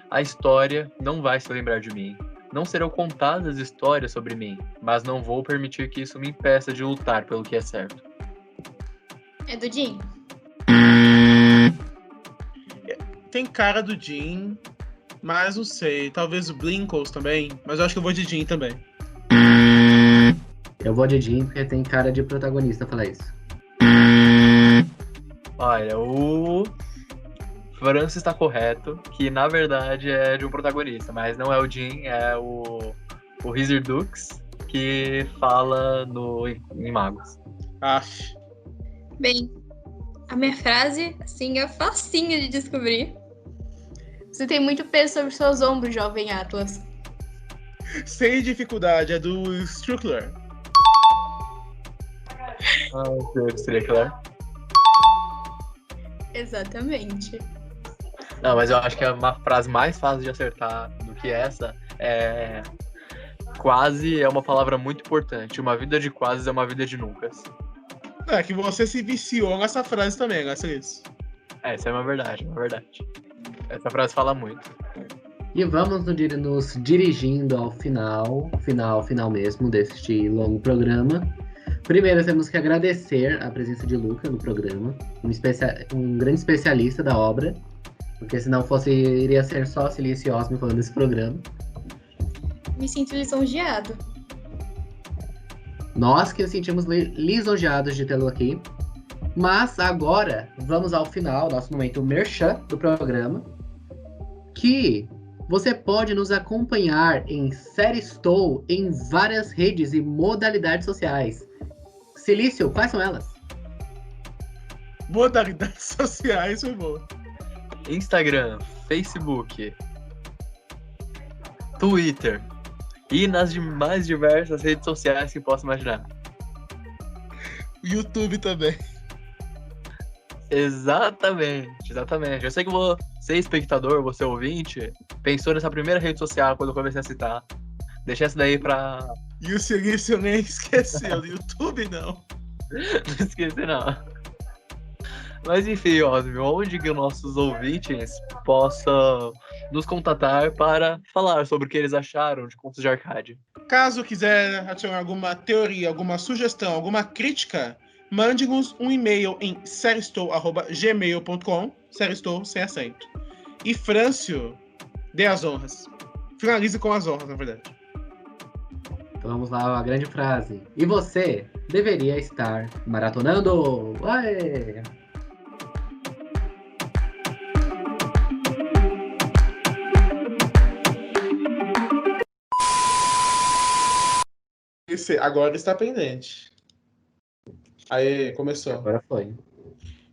a história não vai se lembrar de mim. Não serão contadas histórias sobre mim, mas não vou permitir que isso me impeça de lutar pelo que é certo. É do Jin? Tem cara do Jin, mas não sei. Talvez o Blinkles também, mas eu acho que eu vou de Jin também. Eu vou de Jin porque tem cara de protagonista falar isso. Olha, o Francis está correto, que na verdade é de um protagonista, mas não é o Jin, é o Wizard Dux, que fala em Magos. Aff. Bem, a minha frase, assim, é facinha de descobrir. Você tem muito peso sobre seus ombros, jovem Atlas. Sem dificuldade, é do Struckler. Seria claro. Exatamente. Não, mas eu acho que é uma frase mais fácil de acertar do que essa. Quase é uma palavra muito importante. Uma vida de quase é uma vida de nunca. É que você se viciou nessa frase também, né, Celso? Essa é uma verdade, uma verdade. Essa frase fala muito. E vamos nos dirigindo ao final mesmo deste longo programa. Primeiro, temos que agradecer a presença de Luca no programa, um grande especialista da obra, porque senão iria ser só Silício e Osmo falando desse programa. Me sinto lisonjeado. Nós que nos sentimos lisonjeados de tê-lo aqui. Mas agora, vamos ao final, nosso momento merchan do programa, que você pode nos acompanhar em Séristou em várias redes e modalidades sociais. Silício, quais são elas? Modalidades sociais foi boa. Instagram, Facebook, Twitter e nas mais diversas redes sociais que possa imaginar. YouTube também. Exatamente. Eu sei que você, espectador, você ouvinte, pensou nessa primeira rede social quando eu comecei a citar. Deixa essa daí pra... E o Silício nem esqueceu, YouTube não. Não esqueci, não. Mas enfim, Osmio, onde que nossos ouvintes possam nos contatar para falar sobre o que eles acharam de Contos de Arcade? Caso quiser adicionar alguma teoria, alguma sugestão, alguma crítica, mande-nos um e-mail em seristou@gmail.com, seristou sem acento. E Frâncio, dê as honras. Finalize com as honras, na verdade. Então vamos lá, a grande frase. E você deveria estar maratonando. Ué! Agora está pendente. Aí, começou. Agora foi.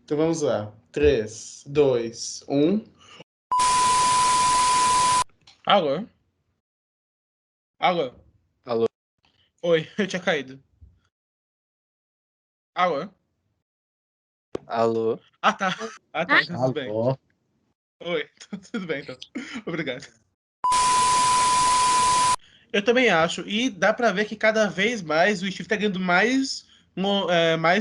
Então vamos lá. 3, 2, 1. Alô? Alô? Alô? Oi, eu tinha caído. Alô? Alô? Ah, tá. Tudo bem. Alô? Oi, tudo bem, então. Obrigado. Eu também acho. E dá pra ver que cada vez mais o Steve tá ganhando mais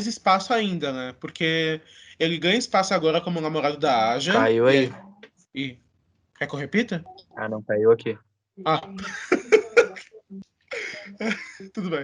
espaço ainda, né? Porque ele ganha espaço agora como namorado da Aja. Caiu aí? Quer que eu repita? Ah, não, caiu aqui. Ah. Tudo bem.